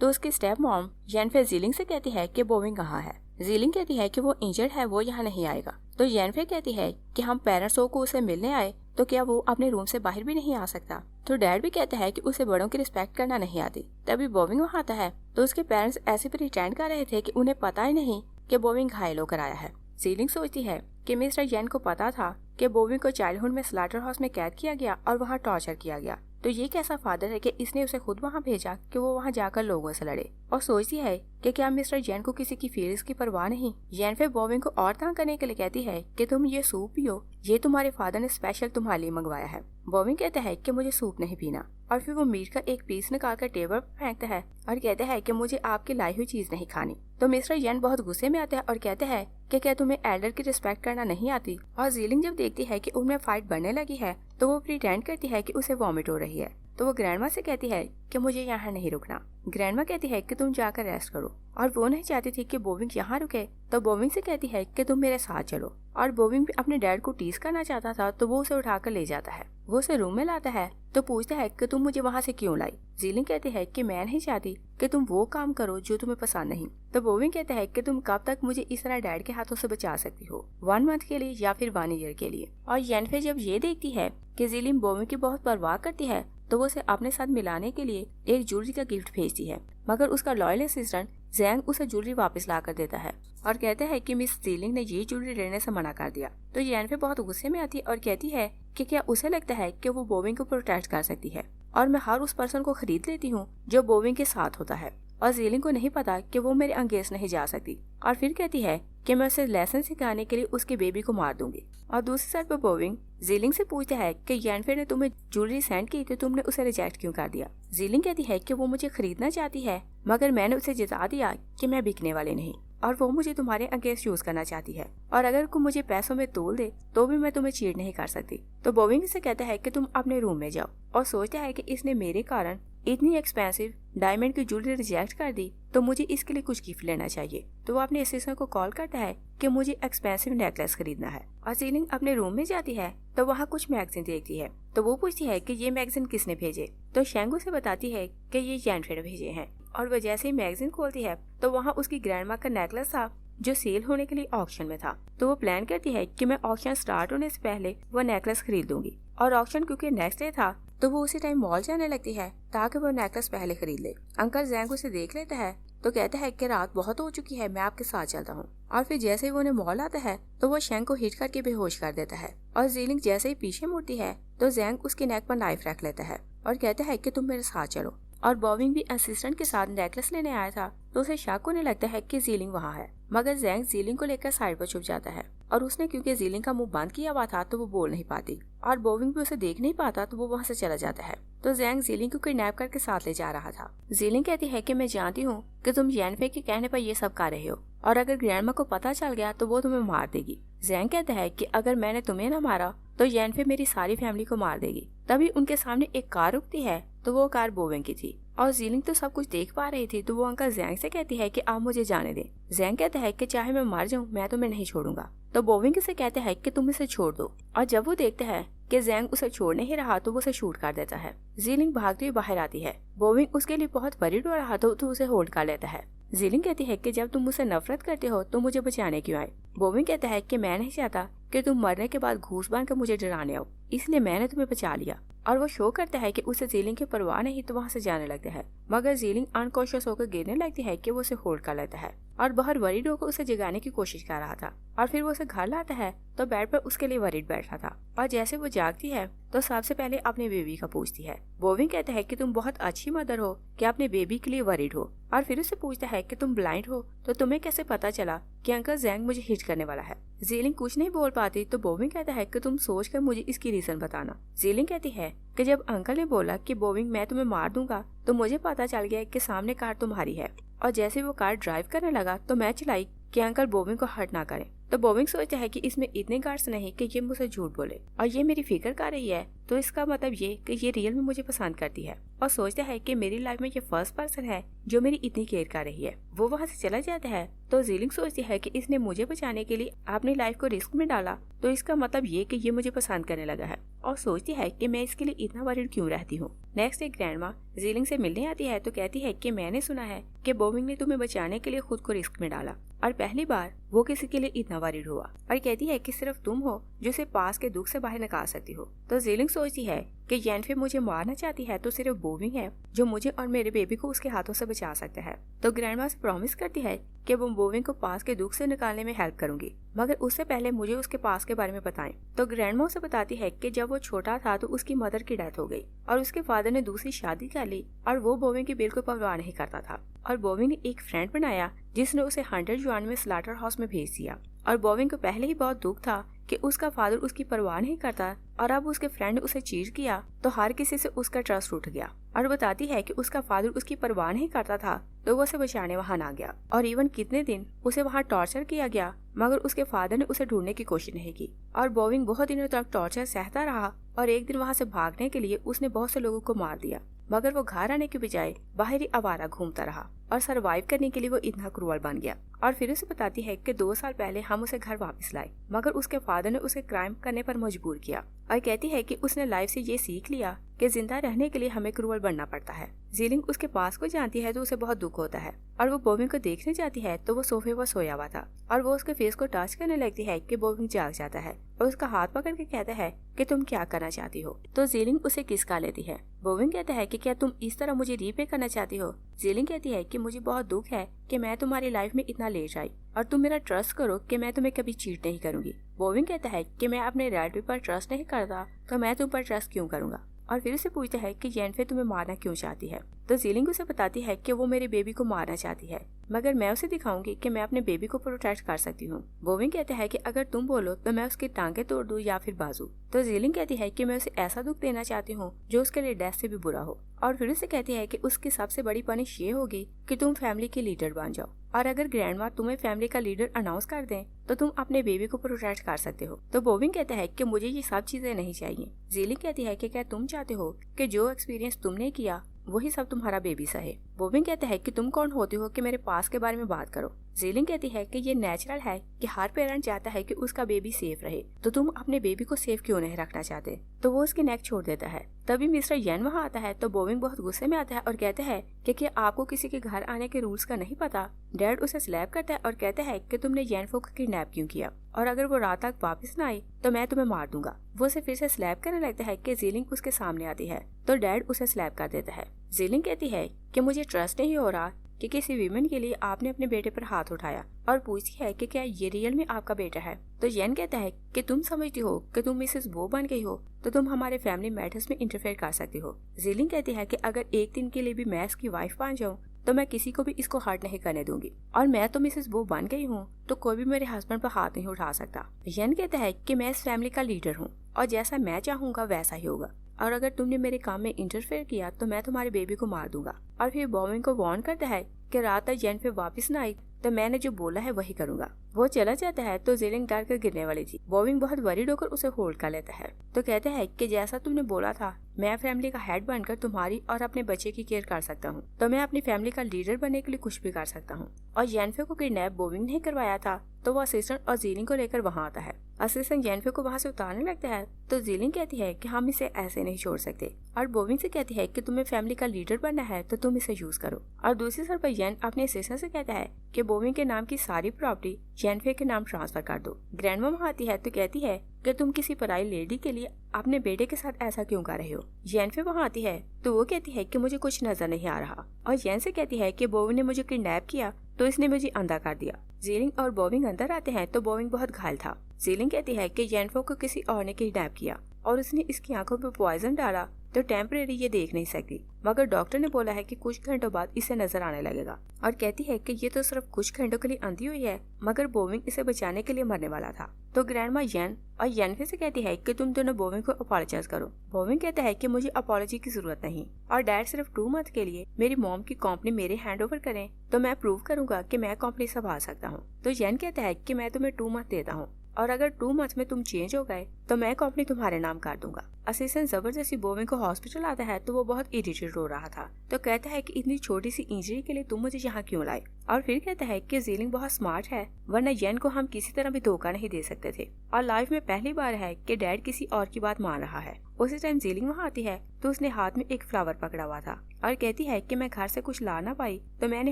तो उसकी स्टेप मॉम जेनिफर ज़ीलिंग से कहती है कि बॉबिंग कहाँ है। ज़ीलिंग कहती है कि वो इंजर्ड है, वो यहाँ नहीं आएगा। तो जेनिफर कहती है कि हम पेरेंट्स को उसे मिलने आए, तो क्या वो अपने रूम से बाहर भी नहीं आ सकता। तो डैड भी कहता है कि उसे बड़ों की रिस्पेक्ट करना नहीं आती। तभी बॉबिंग वहाँ आता है, तो उसके पेरेंट्स ऐसे प्रिटेंड कर रहे थे कि उन्हें पता ही नहीं कि बॉबिंग घायल होकर आया है। ज़ीलिंग सोचती है कि मिस्टर येन को पता था कि बॉबिंग को चाइल्डहुड में स्लाटर हाउस में कैद किया गया और वहाँ टॉर्चर किया गया, तो ये कैसा फादर है कि इसने उसे खुद वहाँ भेजा कि वो वहाँ जाकर लोगों से लड़े। और सोचती है कि क्या मिस्टर जैन को किसी की फीलिंग्स की परवाह नहीं। जैन फिर बॉबिंग को और तंग करने के लिए कहती है कि तुम ये सूप पियो, ये तुम्हारे फादर ने स्पेशल तुम्हारे लिए मंगवाया है। बॉबिंग कहता है कि मुझे सूप नहीं पीना और फिर वो मीट का एक पीस निकाल कर टेबल पर फेंकता है और कहता है कि मुझे आपकी लाई हुई चीज नहीं खानी। तो मिस्टर जैन बहुत गुस्से में आता है और कहते हैं कि क्या तुम्हें एल्डर की रिस्पेक्ट करना नहीं आती। और जीलिंग जब देखती है कि उनमें फाइट बढ़ने लगी है तो वो प्रिटेंड करती है कि उसे वॉमिट हो रही है। तो वो ग्रैंडमा से कहती है कि मुझे यहाँ नहीं रुकना। ग्रैंडमा कहती है कि तुम जाकर रेस्ट करो और वो नहीं चाहती थी कि बॉबिंग यहाँ रुके। तो बॉबिंग से कहती है कि तुम मेरे साथ चलो। और बॉबिंग भी अपने डैड को टीज करना चाहता था तो वो उसे उठाकर ले जाता है। वो उसे रूम में लाता है तो पूछता है कि तुम मुझे वहाँ से क्यों लाई। जीलिंग कहती है कि मैं नहीं चाहती कि तुम वो काम करो जो तुम्हें पसंद नहीं। तो बॉबिंग कहता है कि तुम कब तक मुझे इस तरह डैड के हाथों से बचा सकती हो, 1 मंथ के लिए या फिर 1 ईयर के लिए। और येनफे जब ये देखती है कि जीलिंग बॉबिंग की बहुत परवाह करती है तो वो उसे अपने साथ मिलाने के लिए एक ज्वेलरी का गिफ्ट भेजती है, मगर उसका लॉयल असिस्टेंट जैंग उसे ज्वेलरी वापस ला कर देता है और कहता है कि मिस जीलिंग ने ये ज्वेलरी लेने से मना कर दिया। तो येनफे बहुत गुस्से में आती है और कहती है कि क्या उसे लगता है कि वो बॉबिंग को प्रोटेक्ट कर सकती है और मैं हर उस पर्सन को खरीद लेती हूँ जो बॉबिंग के साथ होता है और जीलिंग को नहीं पता कि वो मेरे अगेंस्ट नहीं जा सकती। और फिर कहती है कि मैं उसे लेसन सिखाने के लिए उसके बेबी को मार दूंगी। और दूसरी साइड पर बॉबिंग जीलिंग से पूछता है कि येनफे ने तुम्हें ज्वेलरी सेंड की तो तुमने उसे रिजेक्ट क्यों कर दिया। जीलिंग कहती है कि वो मुझे खरीदना चाहती है मगर मैंने उसे जता दिया कि मैं बिकने वाली नहीं और वो मुझे तुम्हारे अगेंस्ट यूज करना चाहती है और अगर कोई मुझे पैसों में तोल दे तो भी मैं तुम्हें चीट नहीं कर सकती। तो बॉबिंग से कहता है कि तुम अपने रूम में जाओ और सोचता है कि इसने मेरे कारण इतनी एक्सपेंसिव डायमंड की ज्वेलरी रिजेक्ट कर दी तो मुझे इसके लिए कुछ गिफ्ट लेना चाहिए। तो वो अपने असिस्टेंट को कॉल करता है कि मुझे एक्सपेंसिव नेकलेस खरीदना है। और जीलिंग अपने रूम में जाती है तो वहाँ कुछ मैगजीन देखती है। तो वो पूछती है कि ये मैगजीन किसने भेजे। तो शेंगू से बताती है कि ये येनफे ने भेजे हैं। और वो जैसे ही मैगजीन खोलती है तो वहाँ उसकी ग्रैंडमा का नेकलेस था जो सेल होने के लिए ऑक्शन में था। तो वो प्लान करती है कि मैं ऑक्शन स्टार्ट होने से पहले वो नेकलेस खरीद लूंगी। और ऑक्शन क्योंकि नेक्स्ट डे था तो वो उसी टाइम मॉल जाने लगती है ताकि वो नेकलेस पहले खरीद ले। अंकल जैंग उसे देख लेता है तो कहता है कि रात बहुत हो चुकी है, मैं आपके साथ चलता हूँ। और फिर जैसे ही वो उन्हें मॉल आता है तो वो शेंग को हिट करके बेहोश कर देता है। और जीलिंग जैसे ही पीछे मुड़ती है तो जैंग उसके नेक पर नाइफ रख लेता है और कहता है कि तुम मेरे साथ चलो। और बॉबिंग भी असिस्टेंट के साथ नेकलेस लेने आया था तो उसे शक होने लगता है कि जीलिंग वहाँ है, मगर जैंग जीलिंग को लेकर साइड पर छुप जाता है और उसने क्योंकि जीलिंग का मुंह बंद किया हुआ था तो वो बोल नहीं पाती और बॉबिंग भी उसे देख नहीं पाता तो वो वहाँ से चला जाता है। तो जैंग जीलिंग को किडनैप करके साथ ले जा रहा था। जीलिंग कहती है कि मैं जानती हूँ कि तुम येनफे के कहने पर ये सब कर रहे हो और अगर ग्रैंडमा को पता चल गया तो वो तुम्हें मार देगी। जैंग कहता है कि अगर मैंने तुम्हें न मारा तो येनफे मेरी सारी फैमिली को मार देगी। तभी उनके सामने एक कार रुकती है तो वो कार बॉबिंग की थी और जीलिंग तो सब कुछ देख पा रही थी। तो वो अंकल जैंग से कहती है कि आप मुझे जाने दें। जैंग कहता है कि चाहे मैं मर जाऊं मैं तुम्हें नहीं छोड़ूंगा। तो बॉबिंग से कहता है कि तुम इसे छोड़ दो और जब वो देखता है कि जैंग उसे छोड़ नहीं रहा तो वो उसे शूट कर देता है। जीलिंग भागती हुई बाहर आती है। बॉबिंग उसके लिए बहुत वरीड हो रहा तो उसे होल्ड कर लेता है। जीलिंग कहती है कि जब तुम मुझसे नफरत करते हो तो मुझे बचाने क्यों आए। बॉबिंग कहता है कि मैं नहीं चाहता कि तुम मरने के बाद घूस बांध कर मुझे डराने आओ, इसलिए मैंने तुम्हें बचा लिया। और वो शो करता है कि उसे जीलिंग की परवाह नहीं तो वहाँ से जाने लगता है, मगर जीलिंग अनकॉन्शियस होकर गिरने लगती है कि वो उसे होल्ड कर लेता है और बाहर वरीड होकर उसे जगाने की कोशिश कर रहा था। और फिर वो उसे घर लाता है तो बेड पर उसके लिए वरीड बैठा था और जैसे वो जागती है तो सबसे पहले अपने बेबी का पूछती है। बॉबिंग कहता है कि तुम बहुत अच्छी मदर हो कि अपने बेबी के लिए वरीड हो। और फिर उसे पूछता है कि तुम ब्लाइंड हो तो तुम्हें कैसे पता चला कि अंकल जैंग मुझे हिट करने वाला है। जीलिंग कुछ नहीं बोल पाती तो बॉबिंग कहता है कि तुम सोच कर मुझे इसकी रीजन बताना। जीलिंग कहती है कि जब अंकल ने बोला कि बॉबिंग मैं तुम्हें मार दूंगा तो मुझे पता चल गया कि सामने कार तुम्हारी है और जैसे वो कार ड्राइव करने लगा तो मैं चलाई कि अंकल बॉबिंग को हर्ट ना करें। तो बॉबिंग सोचता है कि इसमें इतने गार्ड्स नहीं कि ये मुझसे झूठ बोले और ये मेरी फिक्र कर रही है तो इसका मतलब ये कि ये रियल में मुझे पसंद करती है और सोचता है कि मेरी लाइफ में ये फर्स्ट पर्सन है जो मेरी इतनी केयर कर रही है। वो वहाँ से चला जाता है तो जीलिंग सोचती है कि इसने मुझे बचाने के लिए अपनी लाइफ को रिस्क में डाला तो इसका मतलब ये कि ये मुझे पसंद करने लगा है और सोचती है कि मैं इसके लिए इतना वरीड क्यों रहती हूँ। नेक्स्ट डे ग्रैंडमा जीलिंग से मिलने आती है तो कहती है कि मैंने सुना है कि बॉबिंग ने तुम्हें बचाने के लिए खुद को रिस्क में डाला और पहली बार वो किसी के लिए इतना वरीड हुआ और कहती है कि सिर्फ तुम हो जो उसे पास के दुख से बाहर निकाल सकती हो। तो जीलिंग सोचती है कि येनफे मुझे मारना चाहती है तो सिर्फ बोविंग है जो मुझे और मेरे बेबी को उसके हाथों से बचा सकता है। तो ग्रैंडमा से प्रॉमिस करती है कि वो बोविंग को पास के दुख से निकालने में हेल्प करूंगी, मगर उससे पहले मुझे उसके पास के बारे में बताएं। तो ग्रैंडमा उसे बताती है कि जब वो छोटा था तो उसकी मदर की डेथ हो गई और उसके फादर ने दूसरी शादी कर ली और वो बोविंग की बिल्कुल परवाह नहीं करता था और बोविंग ने एक फ्रेंड बनाया जिसने उसे 100 युआन में स्लाटर हाउस में भेज दिया। और बोविंग को पहले ही बहुत दुख था कि उसका फादर उसकी परवाह नहीं करता और अब उसके फ्रेंड ने उसे चीट किया तो हर किसी से उसका ट्रस्ट उठ गया। और बताती है कि उसका फादर उसकी परवाह नहीं करता था तो वो उसे बचाने वहां आ गया और इवन कितने दिन उसे वहां टॉर्चर किया गया, मगर उसके फादर ने उसे ढूंढने की कोशिश नहीं की और बोविंग बहुत दिनों तक टॉर्चर सहता रहा और एक दिन वहां से भागने के लिए उसने बहुत से लोगों को मार दिया, मगर वो घर आने के बजाय बाहरी आवारा घूमता रहा और सरवाइव करने के लिए वो इतना क्रूअल बन गया। और फिर उसे बताती है कि 2 साल पहले हम उसे घर वापस लाए, मगर उसके फादर ने उसे क्राइम करने पर मजबूर किया और कहती है कि उसने लाइफ से ये सीख लिया कि जिंदा रहने के लिए हमें क्रूअल बनना पड़ता है। जीलिंग उसके पास को जानती है तो उसे बहुत दुख होता है और वो बोविंग को देखने जाती है तो वो सोफे पर सोया हुआ था और वो उसके फेस को टच करने लगती है कि बोविंग जाग जाता है और उसका हाथ पकड़ के कहता है कि तुम क्या करना चाहती हो। तो जीलिंग उसे किस का लेती है। बोविंग कहता है कि क्या तुम इस तरह मुझे रीपे करना चाहती हो। जीलिंग कहती है कि मुझे बहुत दुख है कि मैं तुम्हारी लाइफ में इतना लेट आई और तुम मेरा ट्रस्ट करो कि मैं तुम्हें कभी चीट नहीं करूंगी। बोविंग कहता है कि मैं अपने रिलेटिव पर ट्रस्ट नहीं करता तो मैं तुम पर ट्रस्ट क्यों करूंगा। और फिर उसे पूछता है कि येनफे तुम्हें मारना क्यों चाहती है। तो जीलिंग उसे बताती है कि वो मेरे बेबी को मारना चाहती है, मगर मैं उसे दिखाऊंगी कि मैं अपने बेबी को प्रोटेक्ट कर सकती हूँ। बोविंग कहता है कि अगर तुम बोलो तो मैं उसकी टांगे तोड़ दूं या फिर बाजू। तो जीलिंग कहती है कि मैं उसे ऐसा दुख देना चाहती हूँ जो उसके लिए डेथ से भी बुरा हो। और फिर उसे कहती है कि उसकी सबसे बड़ी पनिश ये होगी कि तुम फैमिली के लीडर बन जाओ और अगर ग्रैंडमा तुम्हें फैमिली का लीडर अनाउंस कर दें तो तुम अपने बेबी को प्रोटेक्ट कर सकते हो। तो बोविंग कहता है कि मुझे ये सब चीजें नहीं चाहिए। जीलिंग कहती है कि क्या तुम चाहते हो कि जो एक्सपीरियंस तुमने किया वही सब तुम्हारा बेबी सहे। बोविंग कहता है कि तुम कौन होती हो कि मेरे पास के बारे में बात करो। जीलिंग कहती है कि ये नेचुरल है कि हर पेरेंट चाहता है कि उसका बेबी सेफ रहे, तो तुम अपने बेबी को सेफ क्यों नहीं रखना चाहते। तो वो उसकी नेक छोड़ देता है। तभी मिस्टर येन वहाँ आता है तो बोविंग बहुत गुस्से में आता है और कहता है कि क्या आपको किसी के घर आने के रूल्स का नहीं पता। डैड उसे स्लैप करता है और कहता है कि तुमने येनफो को किडनैप क्यों किया और अगर वो रात तक वापस न आई तो मैं तुम्हें मार दूंगा। वो उसे फिर से स्लैप करने लगता है कि जीलिंग उसके सामने आती है तो डैड उसे स्लैप कर देता है। जीलिंग कहती है कि मुझे ट्रस्ट नहीं हो रहा कि किसी वीमेन के लिए आपने अपने बेटे पर हाथ उठाया और पूछती है कि क्या ये रियल में आपका बेटा है। तो येन कहता है कि तुम समझती हो कि तुम मिसेस वो बन गई हो तो तुम हमारे फैमिली मैटर्स में इंटरफेयर कर सकती हो। जीलिंग कहती है कि अगर एक दिन के लिए भी मैं इसकी वाइफ बन जाऊँ तो मैं किसी को भी इसको हर्ट नहीं करने दूंगी और मैं तो मिसेस वो बन गई हूँ तो कोई भी मेरे हस्बैंड पर हाथ नहीं उठा सकता। येन कहता है कि मैं इस फैमिली का लीडर हूँ और जैसा मैं चाहूंगा वैसा ही होगा और अगर तुमने मेरे काम में इंटरफेयर किया तो मैं तुम्हारे बेबी को मार दूंगा। और फिर बोविंग को वार्न करता है कि रात तक येनफे वापस न आई तो मैंने जो बोला है वही करूंगा। वो चला जाता है तो जीलिंग डर कर गिरने वाली थी। बोविंग बहुत वरीड होकर उसे होल्ड कर लेता है तो कहता है कि जैसा तुमने बोला था मैं फैमिली का हेड बनकर तुम्हारी और अपने बच्चे की केयर कर सकता हूँ, तो मैं अपनी फैमिली का लीडर बनने के लिए कुछ भी कर सकता हूँ। और येनफे को किडनैप बोविंग ने करवाया था तो वो असिस्टेंट और जीलिंग को लेकर वहाँ आता है। असिस्टेंट येनफे को वहाँ से उतारने लगता है तो जीलिंग कहती है कि हम इसे ऐसे नहीं छोड़ सकते और बोविंग से कहती है कि तुम्हें फैमिली का लीडर बनना है तो तुम इसे यूज करो। और दूसरी तरफ येन अपने असिस्टेंट से कहता है कि बोविंग के नाम की सारी प्रॉपर्टी येनफे के नाम ट्रांसफर कर दो। ग्रैंडमा वहाँ आती है तो कहती है कि तुम किसी पराई लेडी के लिए अपने बेटे के साथ ऐसा क्यों कर रहे हो। येनफे वहाँ आती है तो वो कहती है कि मुझे कुछ नजर नहीं आ रहा और येन से कहती है कि बोविंग ने मुझे किडनैप किया तो इसने मुझे अंधा कर दिया। जीलिंग और बोविंग अंदर आते हैं तो बोविंग बहुत घायल था। जीलिंग कहती है कि येनफो को किसी और ने किडनैप किया और उसने इसकी आंखों पर पॉइजन डाला तो टेम्परेरी ये देख नहीं सकती, मगर डॉक्टर ने बोला है कि कुछ घंटों बाद इसे नजर आने लगेगा। और कहती है कि ये तो सिर्फ कुछ घंटों के लिए अंधी हुई है, मगर बोविंग इसे बचाने के लिए मरने वाला था। तो ग्रैंडमा येन और येनफे से कहती है कि तुम दोनों बोविंग को अपोलोजाइज करो। बोविंग कहता है कि मुझे अपोलॉजी की जरूरत नहीं और डैड सिर्फ 2 मंथ के लिए मेरी मॉम की कंपनी मेरे हैंड ओवर करें तो मैं प्रूव करूंगा कि मैं कंपनी संभाल सकता हूँ। तो येन कहता है कि मैं तुम्हें 2 मंथ देता हूँ और अगर 2 मंथ में तुम चेंज हो गए तो मैं कंपनी तुम्हारे नाम कर दूंगा। असिस्टेंट जबरदस्ती बोविंग को हॉस्पिटल आता है तो वो बहुत इरिटेट हो रहा था तो कहता है कि इतनी छोटी सी इंजरी के लिए तुम मुझे यहाँ क्यों लाए। और फिर कहता है कि जीलिंग बहुत स्मार्ट है, वरना येन को हम किसी तरह भी धोखा नहीं दे सकते थे और लाइफ में पहली बार है कि डैड किसी और की बात मान रहा है। उसी टाइम जीलिंग वहाँ आती है तो उसने हाथ में एक फ्लावर पकड़ा हुआ था और कहती है कि मैं घर से कुछ ला ना पाई तो मैंने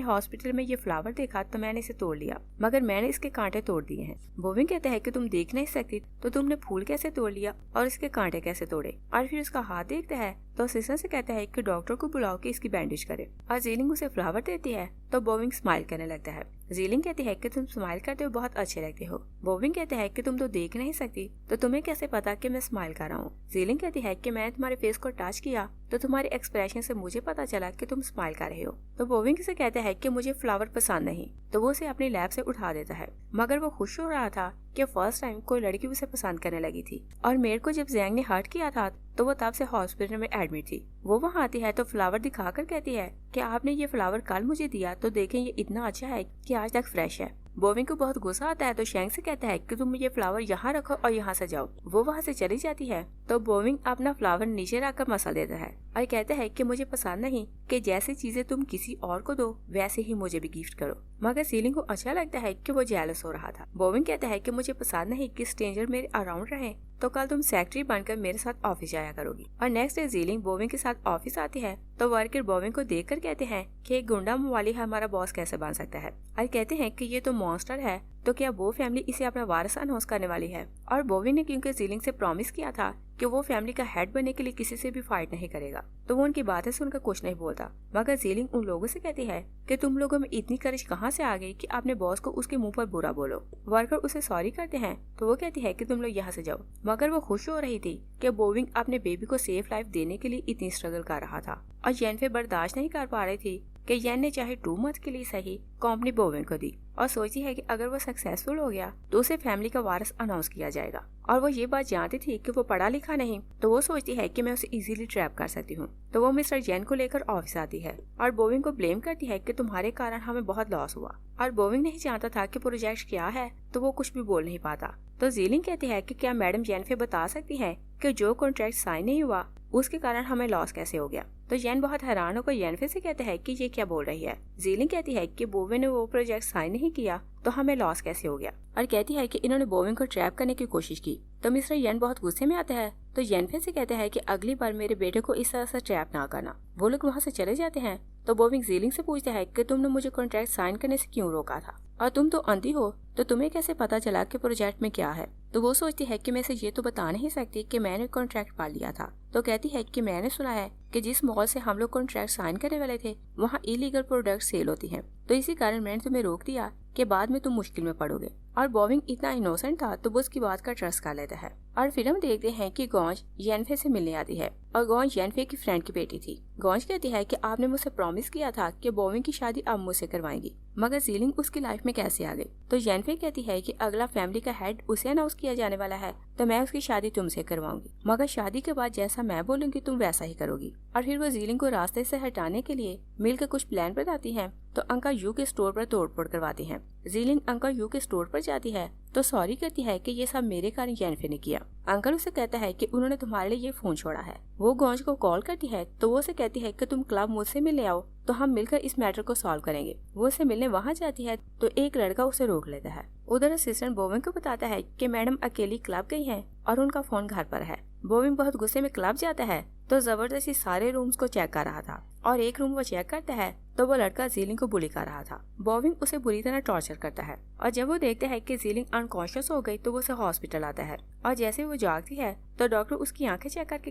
हॉस्पिटल में ये फ्लावर देखा तो मैंने इसे तोड़ लिया, मगर मैंने इसके कांटे तोड़ दिए हैं। बोविंग कहता है कि तुम देख नहीं सकती तो तुमने फूल कैसे तोड़ लिया और इसके कांटे कैसे तोड़े। और फिर उसका हाथ देखता है तो असिस्टेंट से कहता है कि डॉक्टर को बुलाओ कि इसकी बैंडेज करे और जीलिंग उसे फ्लावर देती है तो बोविंग स्माइल करने लगता है। जीलिंग कहती है कि तुम स्माइल करते हो बहुत अच्छे लगते हो। बोविंग कहते हैं कि तुम तो देख नहीं सकती तो तुम्हें कैसे पता कि मैं स्माइल कर रहा हूँ। जीलिंग कहती है कि मैंने तुम्हारे फेस को टच किया तो तुम्हारे एक्सप्रेशन से मुझे पता चला कि तुम स्माइल कर रहे हो। तो बोविंग से कहता है कि मुझे फ्लावर पसंद नहीं तो वो उसे अपनी लैब से उठा देता है, मगर वो खुश हो रहा था कि फर्स्ट टाइम कोई लड़की उसे पसंद करने लगी थी। और मेयर को जब जैंग ने हर्ट किया था तो वो तब से हॉस्पिटल में एडमिट थी। वो वहाँ आती है तो फ्लावर दिखाकर कहती है कि आपने ये फ्लावर कल मुझे दिया तो देखें ये इतना अच्छा है कि आज तक फ्रेश है। बोविंग को बहुत गुस्सा आता है तो शैंग से कहता है कि तुम ये फ्लावर यहाँ रखो और यहाँ से जाओ। वो वहाँ से चली जाती है तो बोविंग अपना फ्लावर नीचे रखकर मसल देता है और कहता है कि मुझे पसंद नहीं कि जैसी चीजें तुम किसी और को दो वैसे ही मुझे भी गिफ्ट करो। मगर सीलिंग को अच्छा लगता है कि वो जेलस हो रहा था। बोविंग कहता है कि मुझे पसंद नहीं कि स्ट्रेंजर मेरे अराउंड रहे तो कल तुम सेक्रेटरी बनकर मेरे साथ ऑफिस जाया करोगी। और नेक्स्ट डे जीलिंग बोविंग के साथ ऑफिस आती है तो वर्कर बोविंग को देखकर कहते हैं कि एक गुंडा मवाली हमारा बॉस कैसे बन सकता है और कहते हैं कि ये तो मॉन्स्टर है तो क्या वो फैमिली इसे अपना वारिस अनाउंस करने वाली है। और बोविंग ने क्योंकि जीलिंग से प्रॉमिस किया था कि वो फैमिली का हेड बनने के लिए किसी से भी फाइट नहीं करेगा तो वो उनकी बातें सुनकर कुछ नहीं बोलता। मगर जीलिंग उन लोगों से कहती है कि तुम लोगों में इतनी करेज कहाँ से आ गई कि अपने बॉस को उसके मुंह पर बुरा बोलो। वर्कर उसे सॉरी करते हैं तो वो कहती है कि तुम लोग यहाँ से जाओ। मगर वो खुश हो रही थी कि बोविंग अपने बेबी को सेफ लाइफ देने के लिए इतनी स्ट्रगल कर रहा था और येन फिर बर्दाश्त नहीं कर पा रही थी कि येन ने चाहे 2 मंथ के लिए सही कंपनी बोविंग को दी और सोची है कि अगर वो सक्सेसफुल हो गया तो उसे फैमिली का वारिस अनाउंस किया जाएगा। और वो ये बात जानती थी कि वो पढ़ा लिखा नहीं तो वो सोचती है कि मैं उसे इजीली ट्रैप कर सकती हूँ। तो वो मिस्टर जेन को लेकर ऑफिस आती है और बोविंग को ब्लेम करती है कि तुम्हारे कारण हमें बहुत लॉस हुआ। और बोविंग नहीं जानता था कि प्रोजेक्ट क्या है तो वो कुछ भी बोल नहीं पाता। तो जीलिंग कहती है कि क्या मैडम जेनफे बता सकती है कि जो कॉन्ट्रैक्ट साइन नहीं हुआ उसके कारण हमें लॉस कैसे हो गया। तो येन बहुत हैरान होकर येनफे से कहते हैं कि ये क्या बोल रही है। जीलिंग कहती है कि बोविंग ने वो प्रोजेक्ट साइन नहीं किया तो हमें लॉस कैसे हो गया और कहती है कि इन्होंने बोविंग को ट्रैप करने की कोशिश की। तो मिस्टर येन बहुत गुस्से में आता है तो येनफे से कहते हैं कि अगली बार मेरे बेटे को इस तरह से ट्रैप ना करना। वो लोग वहाँ से चले जाते हैं तो बोविंग जीलिंग से पूछता है कि तुमने मुझे कॉन्ट्रैक्ट साइन करने से क्यों रोका था और तुम तो अंधी हो तो तुम्हें कैसे पता चला कि प्रोजेक्ट में क्या है। तो वो सोचती है कि मैं इसे ये तो बता नहीं सकती कि मैंने कॉन्ट्रैक्ट पा लिया था। तो कहती है कि मैंने सुना है कि जिस मॉल से हम लोग कॉन्ट्रैक्ट साइन करने वाले थे वहाँ इलीगल प्रोडक्ट सेल होती हैं तो इसी कारण मैंने तुम्हें रोक दिया कि बाद में तुम मुश्किल में पड़ोगे। और बोविंग इतना इनोसेंट था तो वो उसकी बात का ट्रस्ट कर लेता है। और फिर हम देखते हैं कि गौंज येनफे से मिलने आती है और गौंज येनफे की फ्रेंड की बेटी थी। गौंज कहती है कि आपने मुझसे प्रॉमिस किया था कि बोविंग की शादी अब मुझसे करवाएंगी, मगर जीलिंग उसकी लाइफ में कैसे आ गई। तो येनफे कहती है कि अगला फैमिली का हेड उसे अनाउंस किया जाने वाला है तो मैं उसकी शादी तुमसे करवाऊंगी, मगर शादी के बाद जैसा मैं बोलूंगी तुम वैसा ही करोगी। और फिर वो जीलिंग को रास्ते से हटाने के लिए मिलकर कुछ प्लान बताती हैं तो अंकल यू के स्टोर पर तोड़फोड़ करवाती हैं। जीलिंग अंकल यू के स्टोर पर जाती है तो सॉरी करती है कि ये सब मेरे कारण येनफे ने किया। अंकल उसे कहता है कि उन्होंने तुम्हारे लिए ये फोन छोड़ा है। वो गौंज को कॉल करती है तो वो उसे कहती है कि तुम क्लब मुझसे मिलने आओ तो हम मिलकर इस मैटर को सॉल्व करेंगे। वो उसे मिलने वहाँ जाती है तो एक लड़का उसे रोक लेता है। उधर असिस्टेंट बोविंग को बताता है कि मैडम अकेली क्लब गई हैं और उनका फोन घर पर है। बोविंग बहुत गुस्से में क्लब जाता है तो जबरदस्ती सारे रूम्स को चेक कर रहा था और एक रूम वो चेक करता है तो वो लड़का जीलिंग को बुली कर रहा था। बोविंग उसे बुरी तरह टॉर्चर करता है और जब वो देखते हैं कि जीलिंग अनकॉन्शियस हो गई तो वो उसे हॉस्पिटल आता है और जैसे वो जागती है तो डॉक्टर उसकी आंखें चेक करके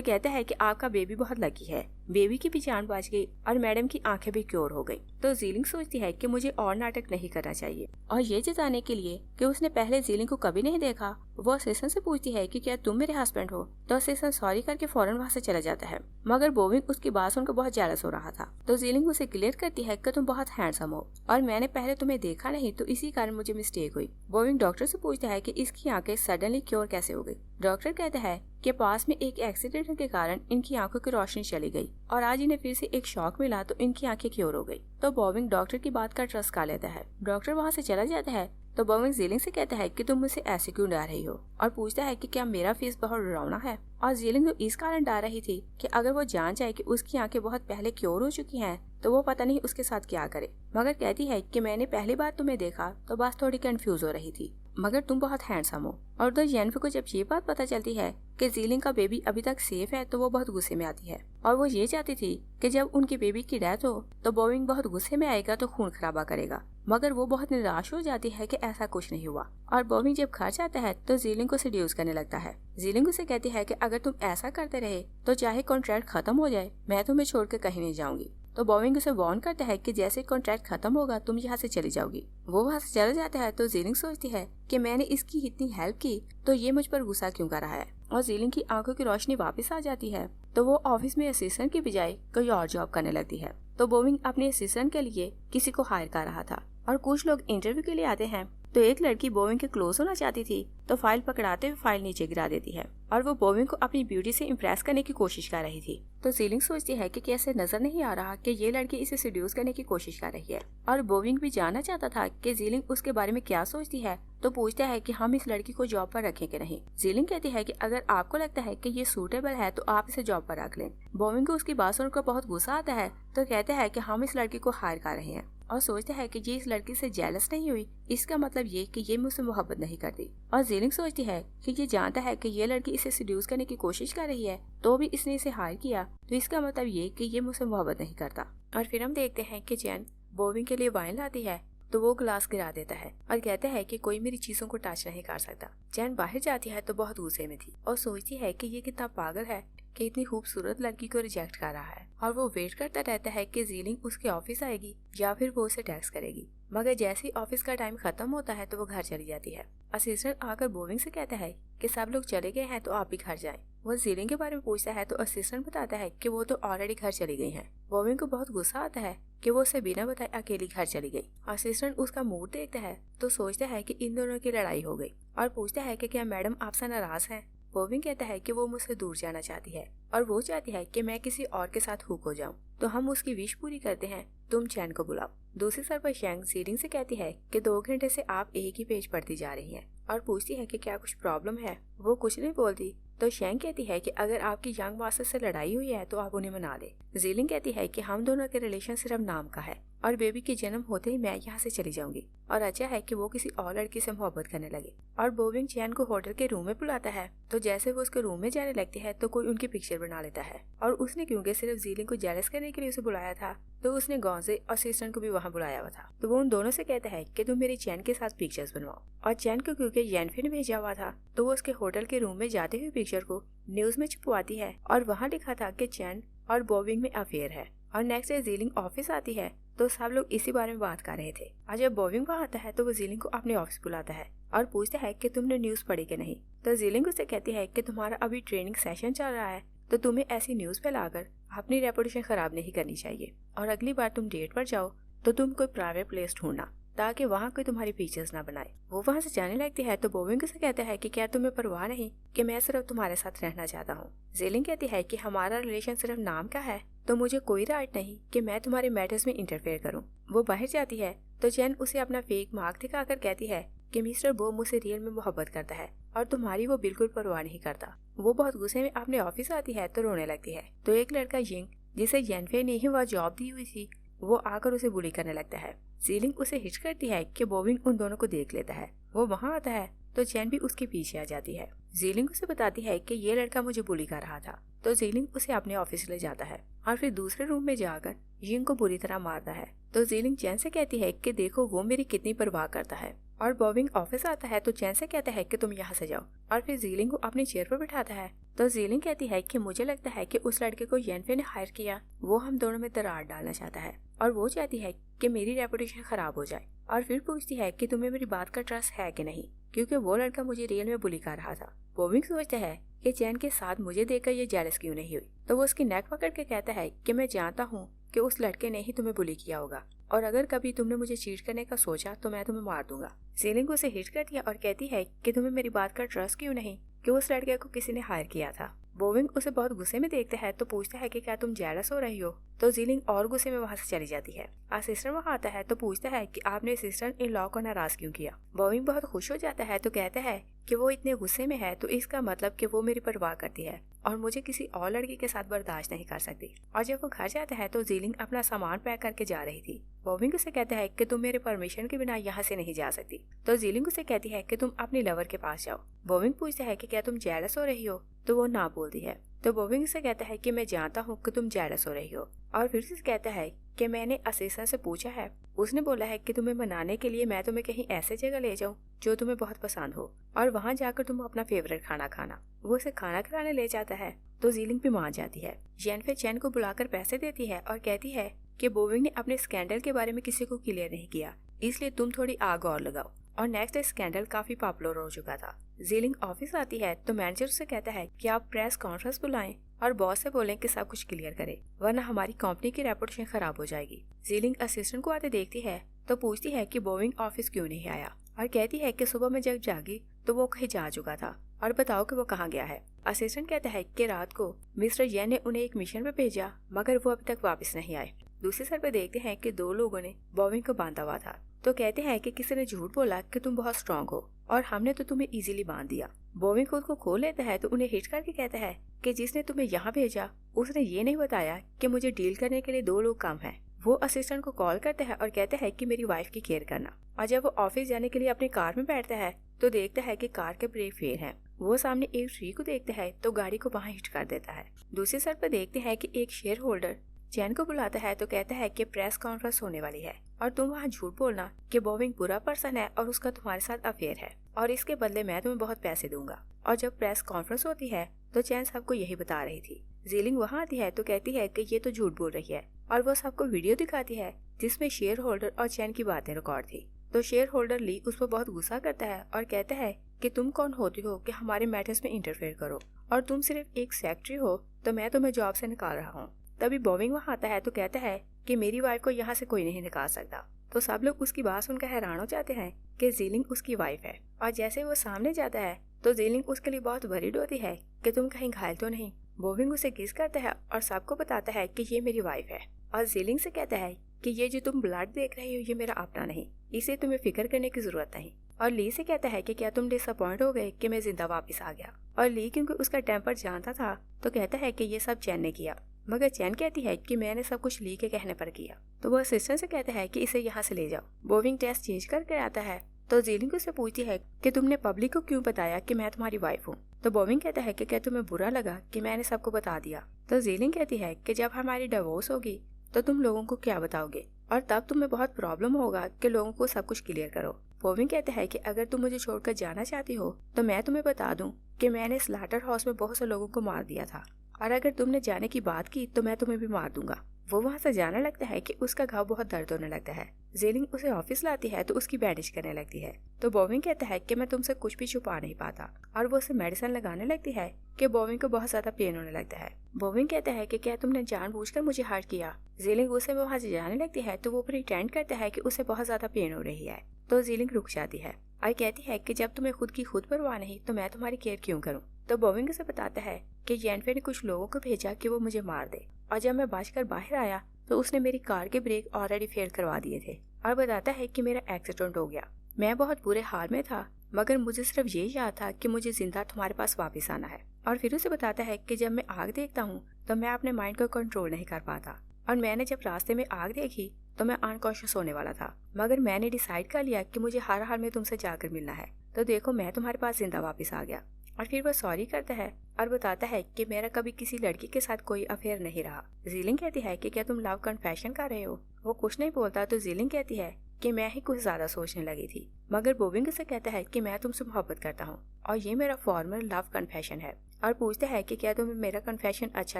कहता है कि आपका बेबी बहुत लकी है, बेबी की भी जान बच गई और मैडम की आंखें भी क्योर हो गई। तो जीलिंग सोचती है कि मुझे और नाटक नहीं करना चाहिए और ये जताने के लिए कि उसने पहले जीलिंग को कभी नहीं देखा वो असिस्टेंट से पूछती है कि क्या तुम मेरे हस्बैंड हो। तो असिस्टेंट सॉरी करके फौरन वहाँ से चला जाता है, मगर बोविंग उसकी बात सुनकर बहुत जेलस हो रहा था। तो जीलिंग उसे क्लियर करती है कि तुम बहुत हैंडसम हो और मैंने पहले तुम्हें देखा नहीं तो इसी कारण मुझे मिस्टेक हुई। बोविंग डॉक्टर से पूछता है कि इसकी आंखें सडनली क्योर कैसे हो गई। डॉक्टर कहता है कि पास में एक एक्सीडेंट के कारण इनकी आंखों की रोशनी चली गई और आज इन्हें फिर से एक शॉक मिला तो इनकी आंखें क्योर हो गई। तो बोविंग डॉक्टर की बात का ट्रस्ट कर लेता है। डॉक्टर वहाँ से चला जाता है तो बोविंग जीलिंग से कहता है कि तुम मुझसे ऐसे क्यों डर रही हो, और पूछता है कि क्या मेरा फेस बहुत डरावना है। और जीलिंग तो इस कारण डर रही थी कि अगर वो जान जाए कि उसकी आंखें बहुत पहले क्योर हो चुकी हैं तो वो पता नहीं उसके साथ क्या करे। मगर कहती है कि मैंने पहली बार तुम्हें देखा तो बस थोड़ी कंफ्यूज हो रही थी, मगर तुम बहुत हैंडसम हो। और उधर जेनिफर को जब ये बात पता चलती है कि जीलिंग का बेबी अभी तक सेफ है तो वो बहुत गुस्से में आती है, और वो ये चाहती थी कि जब उनकी बेबी की डेथ हो तो बोविंग बहुत गुस्से में आएगा तो खून खराबा करेगा। मगर वो बहुत निराश हो जाती है कि ऐसा कुछ नहीं हुआ। और बोविंग जब घर जाता है तो जीलिंग को सेड्यूस करने लगता है। जीलिंग उसे कहती है कि अगर तुम ऐसा करते रहे तो चाहे कॉन्ट्रैक्ट खत्म हो जाए मैं तुम्हें छोड़कर कहीं नहीं जाऊंगी। तो बोविंग उसे वार्न करता है कि जैसे कॉन्ट्रैक्ट खत्म होगा तुम यहाँ से चली जाओगी। वो वहाँ से चला जाता है तो जीलिंग सोचती है कि मैंने इसकी इतनी हेल्प की तो ये मुझ पर गुस्सा क्यों कर रहा है। और जीलिंग की आंखों की रोशनी वापस आ जाती है तो वो ऑफिस में असिस्टेंट की बजाय कोई और जॉब करने लगती है। तो बोविंग अपने असिस्टेंट के लिए किसी को हायर कर रहा था और कुछ लोग इंटरव्यू के लिए आते हैं। तो एक लड़की बोविंग के क्लोज होना चाहती थी तो फाइल पकड़ाते हुए फाइल नीचे गिरा देती है और वो बोविंग को अपनी ब्यूटी से इम्प्रेस करने की कोशिश कर रही थी। तो जीलिंग सोचती है कि कैसे नजर नहीं आ रहा कि ये लड़की इसे सेड्यूस करने की कोशिश कर रही है। और बोविंग भी जानना चाहता था कि जीलिंग उसके बारे में क्या सोचती है, तो पूछता है कि हम इस लड़की को जॉब पर रखें कि नहीं। जीलिंग कहती है कि अगर आपको लगता है कि ये सूटेबल है तो आप इसे जॉब पर रख लें। बोविंग को उसकी बात सुनकर बहुत गुस्सा आता है तो कहता है कि हम इस लड़की को हायर कर रहे हैं और सोचता है कि ये इस लड़की से जेलस नहीं हुई, इसका मतलब ये कि ये मुझसे मोहब्बत नहीं करती। और जीलिंग सोचती है कि ये जानता है कि ये लड़की इसे सेड्यूस करने की कोशिश कर रही है तो भी इसने इसे हायर किया, तो इसका मतलब ये कि ये मुझसे मोहब्बत नहीं करता। और फिर हम देखते हैं कि जैन बोविंग के लिए वाइन लाती है तो वो ग्लास गिरा देता है और कहता है कि कोई मेरी चीजों को टच नहीं कर सकता। जैन बाहर जाती है तो बहुत गुस्से में थी और सोचती है कि ये कितना पागल है कि इतनी खूबसूरत लड़की को रिजेक्ट कर रहा है। और वो वेट करता रहता है कि जीलिंग उसके ऑफिस आएगी या फिर वो उसे टेक्स्ट करेगी। मगर जैसे ही ऑफिस का टाइम खत्म होता है तो वो घर चली जाती है। असिस्टेंट आकर बोविंग से कहता है कि सब लोग चले गए हैं तो आप भी घर जाएं। वो जीलिंग के बारे में पूछता है तो असिस्टेंट बताता है कि वो तो ऑलरेडी घर चली गई हैं। बोविंग को बहुत गुस्सा आता है कि वो उसे बिना बताए अकेली घर चली गई। असिस्टेंट उसका मूड देखता है तो सोचता है कि इन दोनों की लड़ाई हो गई और पूछता है कि क्या मैडम आपसे नाराज हैं। बोविंग कहता है कि वो मुझसे दूर जाना चाहती है और वो चाहती है कि मैं किसी और के साथ हुक हो जाऊं। तो हम उसकी विश पूरी करते हैं, तुम चैन को बुलाओ। दूसरी तरफ पर शैंग जीलिंग से कहती है कि 2 घंटे से आप एक ही पेज पढ़ती जा रही हैं और पूछती है कि क्या कुछ प्रॉब्लम है। वो कुछ नहीं बोलती तो शैंग कहती है कि अगर आपकी यंग मास्टर से लड़ाई हुई है तो आप उन्हें मना ले। जीलिंग कहती है कि हम दोनों के रिलेशन सिर्फ नाम का है और बेबी के जन्म होते ही मैं यहाँ से चली जाऊंगी और अच्छा है कि वो किसी और लड़की से मोहब्बत करने लगे। और बोविंग चैन को होटल के रूम में बुलाता है तो जैसे वो उसके रूम में जाने लगती है तो कोई उनकी पिक्चर बना लेता है। और उसने क्योंकि सिर्फ जीलिंग को जेलस करने के लिए उसे बुलाया था तो उसने गांव से असिस्टेंट को भी वहाँ बुलाया हुआ था। तो वो उन दोनों से कहता है कि तुम मेरी चैन के साथ पिक्चर्स बनवाओ। और चैन को क्योंकि जेनफिन भेजा हुआ था तो वो उसके होटल के रूम में जाते हुए पिक्चर को न्यूज में छुपवाती है और वहाँ लिखा था कि चैन और बोविंग में अफेयर है। और नेक्स्ट डे जीलिंग ऑफिस आती है तो सब लोग इसी बारे में बात कर रहे थे। और जब बोविंग वहाँ आता है तो वो जीलिंग को अपने ऑफिस बुलाता है और पूछता है कि तुमने न्यूज पढ़ी कि नहीं। तो जीलिंग उसे कहती है कि तुम्हारा अभी ट्रेनिंग सेशन चल रहा है तो तुम्हें ऐसी न्यूज फैलाकर अपनी रेपुटेशन खराब नहीं करनी चाहिए और अगली बार तुम डेट पर जाओ तो तुम कोई प्राइवेट प्लेस ढूंढना ताकि वहाँ कोई तुम्हारी पिक्चर्स ना बनाए। वो वहाँ से जाने लगती है तो बोविंग से कहता है कि क्या तुम्हें परवाह नहीं कि मैं सिर्फ तुम्हारे साथ रहना चाहता हूँ। जीलिंग कहती है कि हमारा रिलेशन सिर्फ नाम का है तो मुझे कोई राइट नहीं कि मैं तुम्हारे मैटर्स में इंटरफेयर करूँ। वो बाहर जाती है तो चैन उसे अपना फेक मार्क दिखाकर कहती है कि मिस्टर बो मुझसे रियल में मोहब्बत करता है और तुम्हारी वो बिल्कुल परवाह नहीं करता। वो बहुत गुस्से में अपने ऑफिस आती है तो रोने लगती है। तो एक लड़का यिंग जिसे जेनफे ने ही वह जॉब दी हुई थी वो आकर उसे बुली करने लगता है। जीलिंग उसे हिच करती है कि बोविंग उन दोनों को देख लेता है। वो वहाँ आता है तो चैन भी उसके पीछे आ जाती है। जीलिंग उसे बताती है कि ये लड़का मुझे बुली कर रहा था तो जीलिंग उसे अपने ऑफिस ले जाता है और फिर दूसरे रूम में जाकर यिंग को बुरी तरह मारता है। तो जीलिंग चैन से कहती है कि देखो वो मेरी कितनी परवाह करता है। और बोविंग ऑफिस आता है तो चैन से कहता है कि तुम यहाँ से जाओ और फिर जीलिंग को अपनी चेयर पर बिठाता है। तो जीलिंग कहती है कि मुझे लगता है कि उस लड़के को येनफे ने हायर किया वो हम दोनों में दरार डालना चाहता है और वो चाहती है कि मेरी रेपुटेशन खराब हो जाए। और फिर पूछती है कि तुम्हें मेरी बात का ट्रस्ट है कि नहीं क्योंकि वो लड़का मुझे रियल में बुली कर रहा था। बोविंग सोचता है कि चैन के साथ मुझे देखकर ये जेलस क्यों नहीं हुई। तो वो उसकी नेक पकड़ के कहता है कि मैं जानता हूँ कि उस लड़के ने ही तुम्हें बुली किया होगा और अगर कभी तुमने मुझे चीट करने का सोचा तो मैं तुम्हें मार दूंगा। जीलिंग उसे हिट करती है और कहती है कि तुम्हें मेरी बात का ट्रस्ट क्यों नहीं कि उस लड़के को किसी ने हायर किया था। बोविंग उसे बहुत गुस्से में देखता है तो पूछता है कि क्या तुम जेलस हो रही हो। तो जीलिंग और गुस्से में वहाँ से चली जाती है। असिस्टेंट वहाँ आता है तो पूछता है कि आपने असिस्टेंट इन लॉ को नाराज क्यों किया। बोविंग बहुत खुश हो जाता है तो कहता है कि वो इतने गुस्से में है तो इसका मतलब कि वो मेरी परवाह करती है और मुझे किसी और लड़की के साथ बर्दाश्त नहीं कर सकती। और जब वो घर जाता है तो जीलिंग अपना सामान पैक करके जा रही थी। बोविंग उसे कहता है कि तुम मेरे परमिशन के बिना यहाँ से नहीं जा सकती। तो जीलिंग उसे कहती है कि तुम अपने लवर के पास जाओ। बोविंग पूछता है कि क्या तुम जेलस हो रही हो, तो वो ना बोलती है। तो बोविंग से कहता है कि मैं जानता हूँ कि तुम जेलस हो रही हो। और फिर से कहता है कि मैंने असीसा से पूछा है, उसने बोला है कि तुम्हें मनाने के लिए मैं तुम्हें कहीं ऐसे जगह ले जाऊं जो तुम्हें बहुत पसंद हो और वहाँ जाकर तुम अपना फेवरेट खाना खाना। वो उसे खाना खिलाने ले जाता है तो जीलिंग भी मान जाती है। जेनिफर चैन को बुलाकर पैसे देती है और कहती है कि बोविंग ने अपने स्कैंडल के बारे में किसी को क्लियर नहीं किया, इसलिए तुम थोड़ी आग और लगाओ। और नेक्स्ट स्कैंडल काफी पॉपुलर हो चुका था। जीलिंग ऑफिस आती है तो मैनेजर से कहता है कि आप प्रेस कॉन्फ्रेंस बुलाएं और बॉस से बोलें कि सब कुछ क्लियर करें, वरना हमारी कंपनी की रेपुटेशन खराब हो जाएगी। जीलिंग असिस्टेंट को आते देखती है तो पूछती है कि बोविंग ऑफिस क्यों नहीं आया और कहती है कि सुबह में जब जागी तो वो कहीं जा चुका था और बताओ कि वो कहाँ गया है। असिस्टेंट कहता है कि रात को मिस्टर येन ने उन्हें एक मिशन पे भेजा मगर वो अभी तक वापस नहीं आए। दूसरी साइड पे देखते हैं कि दो लोगों ने बोविंग को बांधा हुआ था तो कहते हैं कि किसी ने झूठ बोला कि तुम बहुत स्ट्रांग हो और हमने तो तुम्हें इजीली बांध दिया। बोविंग खुद को खोल लेता है तो उन्हें हिट करके कहता है कि जिसने तुम्हें यहाँ भेजा उसने ये नहीं बताया कि मुझे डील करने के लिए दो लोग कम हैं। वो असिस्टेंट को कॉल करता है और कहता है कि मेरी वाइफ की केयर करना। और जब वो ऑफिस जाने के लिए अपनी कार में बैठता है तो देखता है कि कार के ब्रेक फेल हैं। वो सामने एक ट्री को देखता है तो गाड़ी को वहाँ हिट कर देता है। दूसरी साइड पर देखते हैं कि एक शेयर होल्डर चैन को बुलाता है तो कहता है कि प्रेस कॉन्फ्रेंस होने वाली है और तुम वहाँ झूठ बोलना कि बोविंग बुरा पर्सन है और उसका तुम्हारे साथ अफेयर है और इसके बदले मैं तुम्हें बहुत पैसे दूंगा। और जब प्रेस कॉन्फ्रेंस होती है तो चैन सबको यही बता रही थी। जीलिंग वहाँ आती है तो कहती है कि ये तो झूठ बोल रही है और वो सबको वीडियो दिखाती है जिसमें शेयर होल्डर और चैन की बातें रिकॉर्ड थी। तो शेयर होल्डर ली उस पर बहुत गुस्सा करता है और कहता है कि तुम कौन होती हो कि हमारे मैटर्स में इंटरफेयर करो और तुम सिर्फ एक सेक्रेटरी हो तो मैं तुम्हें जॉब से निकाल रहा हूँ। तभी बोविंग वहाँ आता है तो कहता है कि मेरी वाइफ को यहाँ से कोई नहीं निकाल सकता। तो सब लोग उसकी बात सुनकर हैरान हो जाते हैं कि जीलिंग उसकी वाइफ है। और जैसे वो सामने जाता है तो जीलिंग उसके लिए बहुत वरीड होती है कि तुम कहीं घायल तो नहीं। बोविंग उसे किस करता है और सबको बताता है कि ये मेरी वाइफ है और जीलिंग से कहता है कि ये जो तुम ब्लड देख रही हो ये मेरा अपना नहीं, इसे तुम्हें फिक्र करने की जरूरत नहीं। और ली से कहता है कि क्या तुम डिसअपॉइंट हो गए कि मैं जिंदा वापस आ गया। और ली क्योंकि उसका टेम्पर जानता था तो कहता है कि ये सब चैन ने किया, मगर चैन कहती है कि मैंने सब कुछ ली के कहने पर किया। तो वो असिस्टेंट से कहता है कि इसे यहाँ से ले जाओ। बोविंग टेस्ट चेंज करके आता है तो जीलिंग उससे पूछती है कि तुमने पब्लिक को क्यों बताया कि मैं तुम्हारी वाइफ हूँ। तो बोविंग कहता है कि क्या तुम्हें बुरा लगा कि मैंने सबको बता दिया। तो जीलिंग कहती है कि जब हमारी डिवोर्स होगी तो तुम लोगों को क्या बताओगे और तब तुम्हें बहुत प्रॉब्लम होगा कि लोगों को सब कुछ क्लियर करो। बोविंग कहता है कि अगर तुम मुझे छोड़कर जाना चाहती हो तो मैं तुम्हें बता दूं कि मैंने स्लाटर हाउस में बहुत से लोगों को मार दिया था और अगर तुमने जाने की बात की तो मैं तुम्हें भी मार दूंगा। वो वहाँ से जाने लगता है कि उसका घाव बहुत दर्द होने लगता है। जीलिंग उसे ऑफिस लाती है तो उसकी बैंडेज करने लगती है। तो बोविंग कहता है कि मैं तुमसे कुछ भी छुपा नहीं पाता और वो उसे मेडिसिन लगाने लगती है कि बोविंग को बहुत ज्यादा पेन होने लगता है। बोविंग कहता है कि क्या तुमने जानबूझकर मुझे हर्ट किया। जीलिंग उसे वहाँ से जाने लगती है तो वो प्रिटेंड करता है कि उसे बहुत ज्यादा पेन हो रही है। तो जीलिंग रुक जाती है और कहती है कि जब तुम्हें खुद की खुद परवाह नहीं तो मैं तुम्हारी केयर क्यों करूं। तो बोविंग उसे बताता है कि जेनिफर ने कुछ लोगों को भेजा कि वो मुझे मार दे और जब मैं बचकर बाहर आया तो उसने मेरी कार के ब्रेक ऑलरेडी फेल करवा दिए थे और बताता है कि मेरा एक्सीडेंट हो गया। मैं बहुत बुरे हाल में था मगर मुझे सिर्फ ये याद था कि मुझे जिंदा तुम्हारे पास वापस आना है। और फिर उसे बताता है कि जब मैं आग देखता हूँ तो मैं अपने माइंड को कंट्रोल नहीं कर पाता और मैंने जब रास्ते में आग देखी तो मैं अनकॉन्शियस होने वाला था मगर मैंने डिसाइड कर लिया कि मुझे हर हाल में तुमसे जाकर मिलना है। तो देखो मैं तुम्हारे पास जिंदा वापस आ गया। और फिर वह सॉरी करता है और बताता है कि मेरा कभी किसी लड़की के साथ कोई अफेयर नहीं रहा। जीलिंग कहती है कि क्या तुम लव कन्फेशन कर रहे हो। वो कुछ नहीं बोलता तो जीलिंग कहती है कि मैं ही कुछ ज्यादा सोचने लगी थी मगर बोविंग से कहता है कि मैं तुमसे मोहब्बत करता हूँ और ये मेरा फॉर्मल लव कन्फेशन है। और पूछता है कि क्या तुम्हें मेरा कन्फेशन अच्छा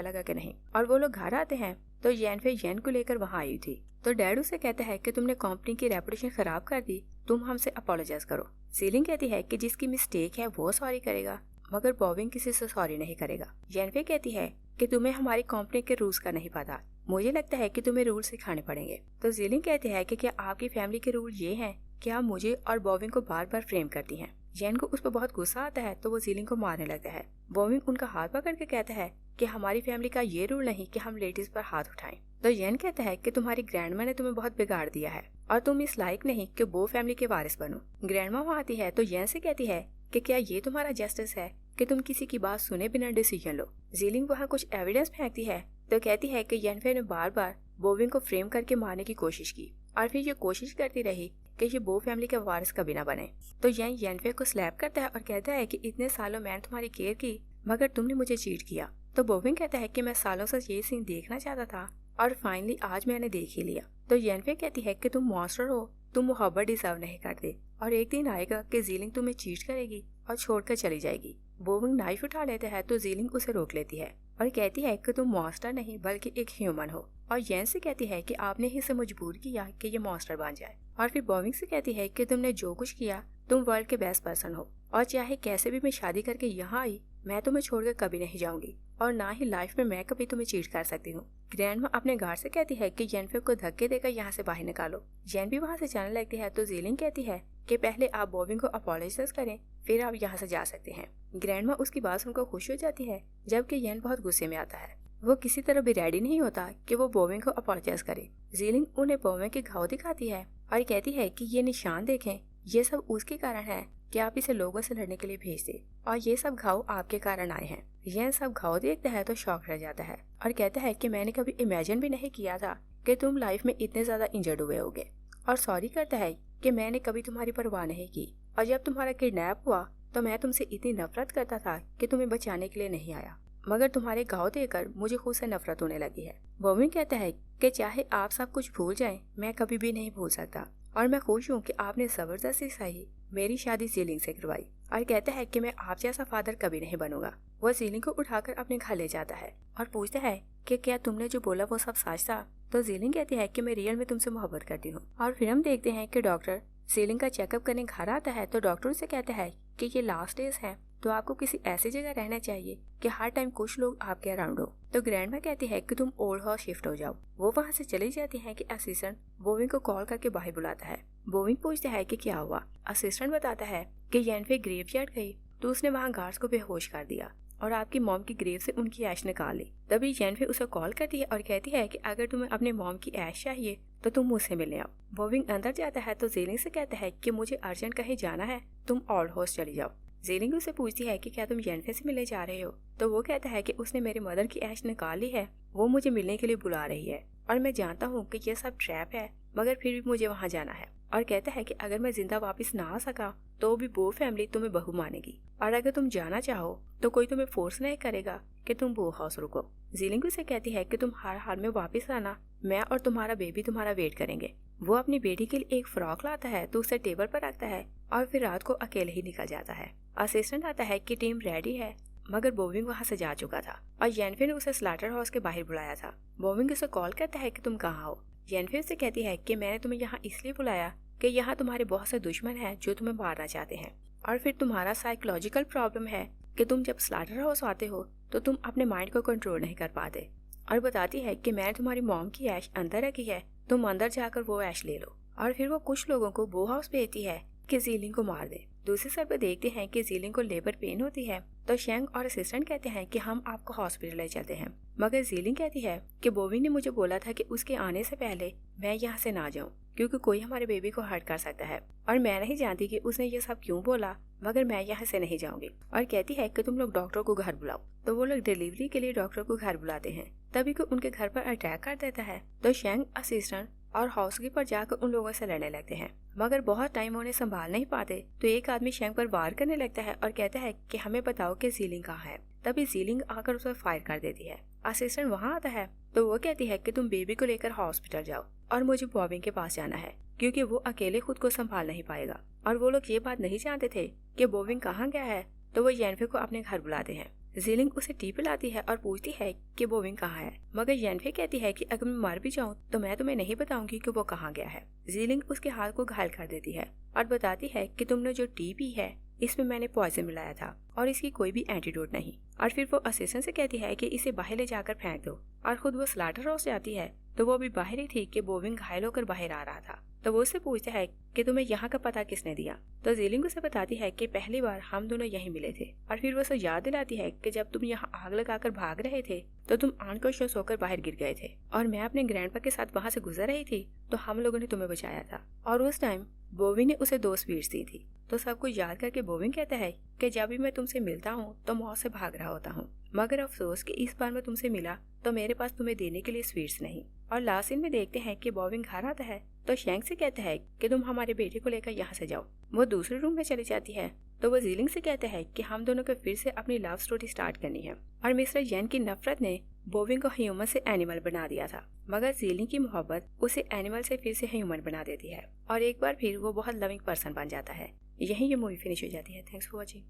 लगा कि नहीं। और वो लोग घर आते हैं तो येन को लेकर वहाँ आई थी। तो डैड उसे कहता है कि तुमने कंपनी की रेपुटेशन खराब कर दी, तुम हमसे अपोलोजाइज करो। जीलिंग कहती है कि जिसकी मिस्टेक है वो सॉरी करेगा मगर बोविंग किसी से सॉरी नहीं करेगा। जेनिफर कहती है कि तुम्हें हमारी कंपनी के रूल्स का नहीं पता, मुझे लगता है कि तुम्हें रूल सिखाने पड़ेंगे। तो जीलिंग कहती है कि क्या आपकी फैमिली के रूल ये हैं कि आप मुझे और बोविंग को बार बार फ्रेम करती हैं। येन को उस पर बहुत गुस्सा आता है तो वो जीलिंग को मारने लगता है। बोविंग उनका हाथ पकड़ के कहता है कि हमारी फैमिली का ये रूल नहीं कि हम लेडीज पर हाथ उठाएं। तो येन कहता है कि तुम्हारी ग्रैंडमा ने तुम्हें बहुत बिगाड़ दिया है और तुम इस लायक नहीं कि बो फैमिली के वारिस बनो। ग्रैंडमा वहाँ आती है तो येन से कहती है कि क्या ये तुम्हारा जस्टिस है कि तुम किसी की बात सुने बिना डिसीजन लो। जीलिंग वहाँ कुछ एविडेंस फेंकती है तो कहती है कि येनफे ने बार बार बोविंग को फ्रेम करके मारने की कोशिश की और फिर ये कोशिश करती रही कि ये बो फैमिली के वारिस कभी ना बने। तो येनफे को स्लैप करता है और कहता है कि इतने सालों मैंने तुम्हारी केयर की मगर तुमने मुझे चीट किया। तो बोविंग कहता है कि मैं सालों से ये सीन देखना चाहता था और फाइनली आज मैंने देख ही लिया। तो येनफे कहती है कि तुम मॉन्स्टर हो, तुम मोहब्बत डिजर्व नहीं करते और एक दिन आएगा कि जीलिंग तुम्हें चीट करेगी और छोड़कर चली जाएगी। बोविंग नाइफ उठा लेता है तो जीलिंग उसे रोक लेती है और कहती है कि तुम मॉन्स्टर नहीं बल्कि एक ह्यूमन हो और येन से कहती है कि आपने ही इसे मजबूर किया कि ये मॉन्स्टर बन जाए। और फिर बोविंग से कहती है कि तुमने जो कुछ किया तुम वर्ल्ड के बेस्ट पर्सन हो और चाहे कैसे भी मैं शादी करके यहाँ आई मैं तुम्हें छोड़कर कभी नहीं जाऊंगी और ना ही लाइफ में मैं कभी तुम्हें चीट कर सकती हूँ। ग्रैंडमा अपने गार्ड से कहती है कि येनफे को धक्के देकर यहाँ से बाहर निकालो। येन भी वहाँ से जाने लगती है तो जीलिंग कहती है कि पहले आप बोविंग को अपोलोजाइज करें फिर आप यहाँ से जा सकते हैं। ग्रैंडमा उसकी बात सुनकर खुश हो जाती है जबकि येन बहुत गुस्से में आता है। वो किसी तरह भी रेडी नहीं होता कि वो बोविंग को अपोलोजाइज करे। जीलिंग उन्हें बोविंग के घाव दिखाती है और कहती है कि ये निशान देखें, ये सब उसके कारण है कि आप इसे लोगों से लड़ने के लिए भेजते और ये सब घाव आपके कारण आए हैं। यह सब घाव देखता है तो शॉक रह जाता है और कहता है कि मैंने कभी इमेजिन भी नहीं किया था कि तुम लाइफ में इतने ज्यादा इंजर्ड हुए होगे और सॉरी करता है कि मैंने कभी तुम्हारी परवाह नहीं की और जब तुम्हारा किडनैप हुआ तो मैं तुमसे इतनी नफरत करता था कि तुम्हें बचाने के लिए नहीं आया मगर तुम्हारे घाव देखकर मुझे खुद से नफरत होने लगी है। बोविंग कहता है कि चाहे आप सब कुछ भूल जाएं मैं कभी भी नहीं भूल सकता और मैं खुश हूँ कि आपने जबरदस्ती सही मेरी शादी जीलिंग से करवाई और कहता है कि मैं आप जैसा फादर कभी नहीं बनूंगा। वो जीलिंग को उठाकर अपने घर ले जाता है और पूछता है कि क्या तुमने जो बोला वो सब सच था। तो जीलिंग कहती है कि मैं रियल में तुमसे मोहब्बत करती हूँ। और फिर हम देखते हैं कि डॉक्टर जीलिंग का चेकअप करने घर आता है तो डॉक्टर से कहता है कि ये लास्ट डेज है तो आपको किसी ऐसी जगह रहना चाहिए कि हर टाइम कुछ लोग आपके अराउंड हो। तो ग्रैंडमा कहती है कि तुम ओल्ड हाउस शिफ्ट हो जाओ। वो वहाँ से चली जाती है कि असिस्टेंट बोविंग को कॉल करके बाहर बुलाता है। बोविंग पूछता है कि क्या हुआ। असिस्टेंट बताता है कि येनफे ग्रेवयार्ड गई तो उसने वहाँ गार्ड्स को बेहोश कर दिया और आपकी मॉम की ग्रेव से उनकी ऐश निकाल ली। तभी येनफे उसे कॉल करती है और कहती है कि अगर तुम्हें अपने मॉम की ऐश चाहिए तो तुम मुझसे मिलने आओ। बोविंग अंदर जाता है तो जीलिंग से कहता है कि मुझे अर्जेंट कहीं जाना है, तुम ओल्ड हाउस चली जाओ। जीलिंग उससे पूछती है कि क्या तुम येनफे से मिलने जा रहे हो। तो वो कहता है कि उसने मेरी मदर की ऐश निकाल ली है, वो मुझे मिलने के लिए बुला रही है और मैं जानता हूँ कि ये सब ट्रैप है मगर फिर भी मुझे वहाँ जाना है। और कहता है कि अगर मैं जिंदा वापस ना आ सका तो भी बो फैमिली तुम्हें बहू मानेगी और अगर तुम जाना चाहो तो कोई तुम्हें फोर्स नहीं करेगा कि तुम बो हाउस रुको। जीलिंग उसे कहती है कि तुम हर हाल में वापस आना, मैं और तुम्हारा बेबी तुम्हारा वेट करेंगे। वो अपनी बेटी के लिए एक फ्रॉक लाता है तो उसे टेबल पर रखता है और फिर रात को अकेले ही निकल जाता है। असिस्टेंट आता है कि टीम रेडी है मगर बोविंग वहाँ से जा चुका था और येनफे ने उसे स्लाटर हाउस के बाहर बुलाया था। बोविंग उसे कॉल करता है कि तुम कहाँ हो। येनफे से कहती है कि मैंने तुम्हें यहाँ इसलिए बुलाया कि यहाँ तुम्हारे बहुत से दुश्मन हैं जो तुम्हें मारना चाहते हैं और फिर तुम्हारा साइकोलॉजिकल प्रॉब्लम है कि तुम जब स्लाटर हाउस आते हो तो तुम अपने माइंड को कंट्रोल नहीं कर पाते। और बताती है कि मैंने तुम्हारी मॉम की ऐश अंदर रखी है, तुम अंदर जाकर वो ऐश ले लो। और फिर वो कुछ लोगों को बो हाउस भेजती है कि जीलिंग को मार दे। दूसरी साइड पर देखते हैं कि जीलिंग को लेबर पेन होती है तो शेंग और असिस्टेंट कहते हैं कि हम आपको हॉस्पिटल ले चलते हैं मगर जीलिंग कहती है कि बोविंग ने मुझे बोला था कि उसके आने से पहले मैं यहाँ से ना जाऊँ क्योंकि कोई हमारे बेबी को हर्ट कर सकता है और मैं नहीं जानती कि उसने ये सब क्यों बोला मगर मैं यहाँ से नहीं जाऊंगी। और कहती है कि तुम लोग डॉक्टर को घर बुलाओ। तो वो लोग डिलीवरी के लिए डॉक्टर को घर बुलाते हैं। तभी को उनके घर पर अटैक कर देता है तो शेंग असिस्टेंट और हाउसकीपर जाकर उन लोगों से लड़ने लगते हैं मगर बहुत टाइम उन्हें संभाल नहीं पाते तो एक आदमी शेंग पर वार करने लगता है और कहता है कि हमें बताओ कि जीलिंग कहाँ है। तभी जीलिंग आकर उसे फायर कर देती है। असिस्टेंट वहाँ आता है तो वो कहती है कि तुम बेबी को लेकर हॉस्पिटल जाओ और मुझे बोविंग के पास जाना है क्योंकि वो अकेले खुद को संभाल नहीं पाएगा। और वो लोग ये बात नहीं जानते थे कि बोविंग कहाँ गया है तो वो येनफे को अपने घर बुलाते हैं। जीलिंग उसे टी पिलाती है और पूछती है कि बोविंग कहाँ है मगर येनफे कहती है कि अगर मैं मर भी जाऊँ तो मैं तुम्हें नहीं बताऊंगी कि वो कहाँ गया है। जीलिंग उसके हाथ को घायल कर देती है और बताती है कि तुमने जो टी पी है इसमें मैंने पॉइजन मिलाया था और इसकी कोई भी एंटीडोट नहीं। और फिर वो असिस्टेंट से कहती है कि इसे बाहर ले जाकर फेंक दो और खुद वो स्लाटर हाउस जाती है तो वो अभी बाहर ही थी कि बोविंग घायल होकर बाहर आ रहा था। तो वो उससे पूछता है कि तुम्हें यहाँ का पता किसने दिया। तो जीलिंग उसे बताती है कि पहली बार हम दोनों यहीं मिले थे, और फिर वो उसे याद दिलाती है कि जब तुम यहाँ आग लगाकर भाग रहे थे तो तुम अनकॉन्शियस होकर बाहर गिर गए थे, और मैं अपने ग्रैंडपा के साथ वहाँ से गुजर रही थी तो हम लोगों ने तुम्हें बचाया था। और उस टाइम बोविंग ने उसे 2 स्वीट्स दी थी। तो सब कुछ याद करके बोविंग कहता है कि जब भी मैं तुमसे मिलता हूँ तो मौत से भाग रहा होता हूँ, मगर अफसोस कि इस बार मैं तुमसे मिला तो मेरे पास तुम्हें देने के लिए स्वीट्स नहीं। और लास्ट सीन में देखते हैं कि बोविंग घर आता है तो शैंक से कहता है कि तुम हमारे बेटे को लेकर यहाँ से जाओ। वो दूसरे रूम में चली जाती है तो वो जीलिंग से कहता है कि हम दोनों को फिर से अपनी लव स्टोरी स्टार्ट करनी है। और मिस्टर येन की नफरत ने बोविंग को ह्यूमन से एनिमल बना दिया था, मगर जीलिंग की मोहब्बत उसे एनिमल से फिर से ह्यूमन बना देती है, और एक बार फिर वो बहुत लविंग पर्सन बन जाता है। यहीं ये मूवी फिनिश हो जाती है। Thanks for watching.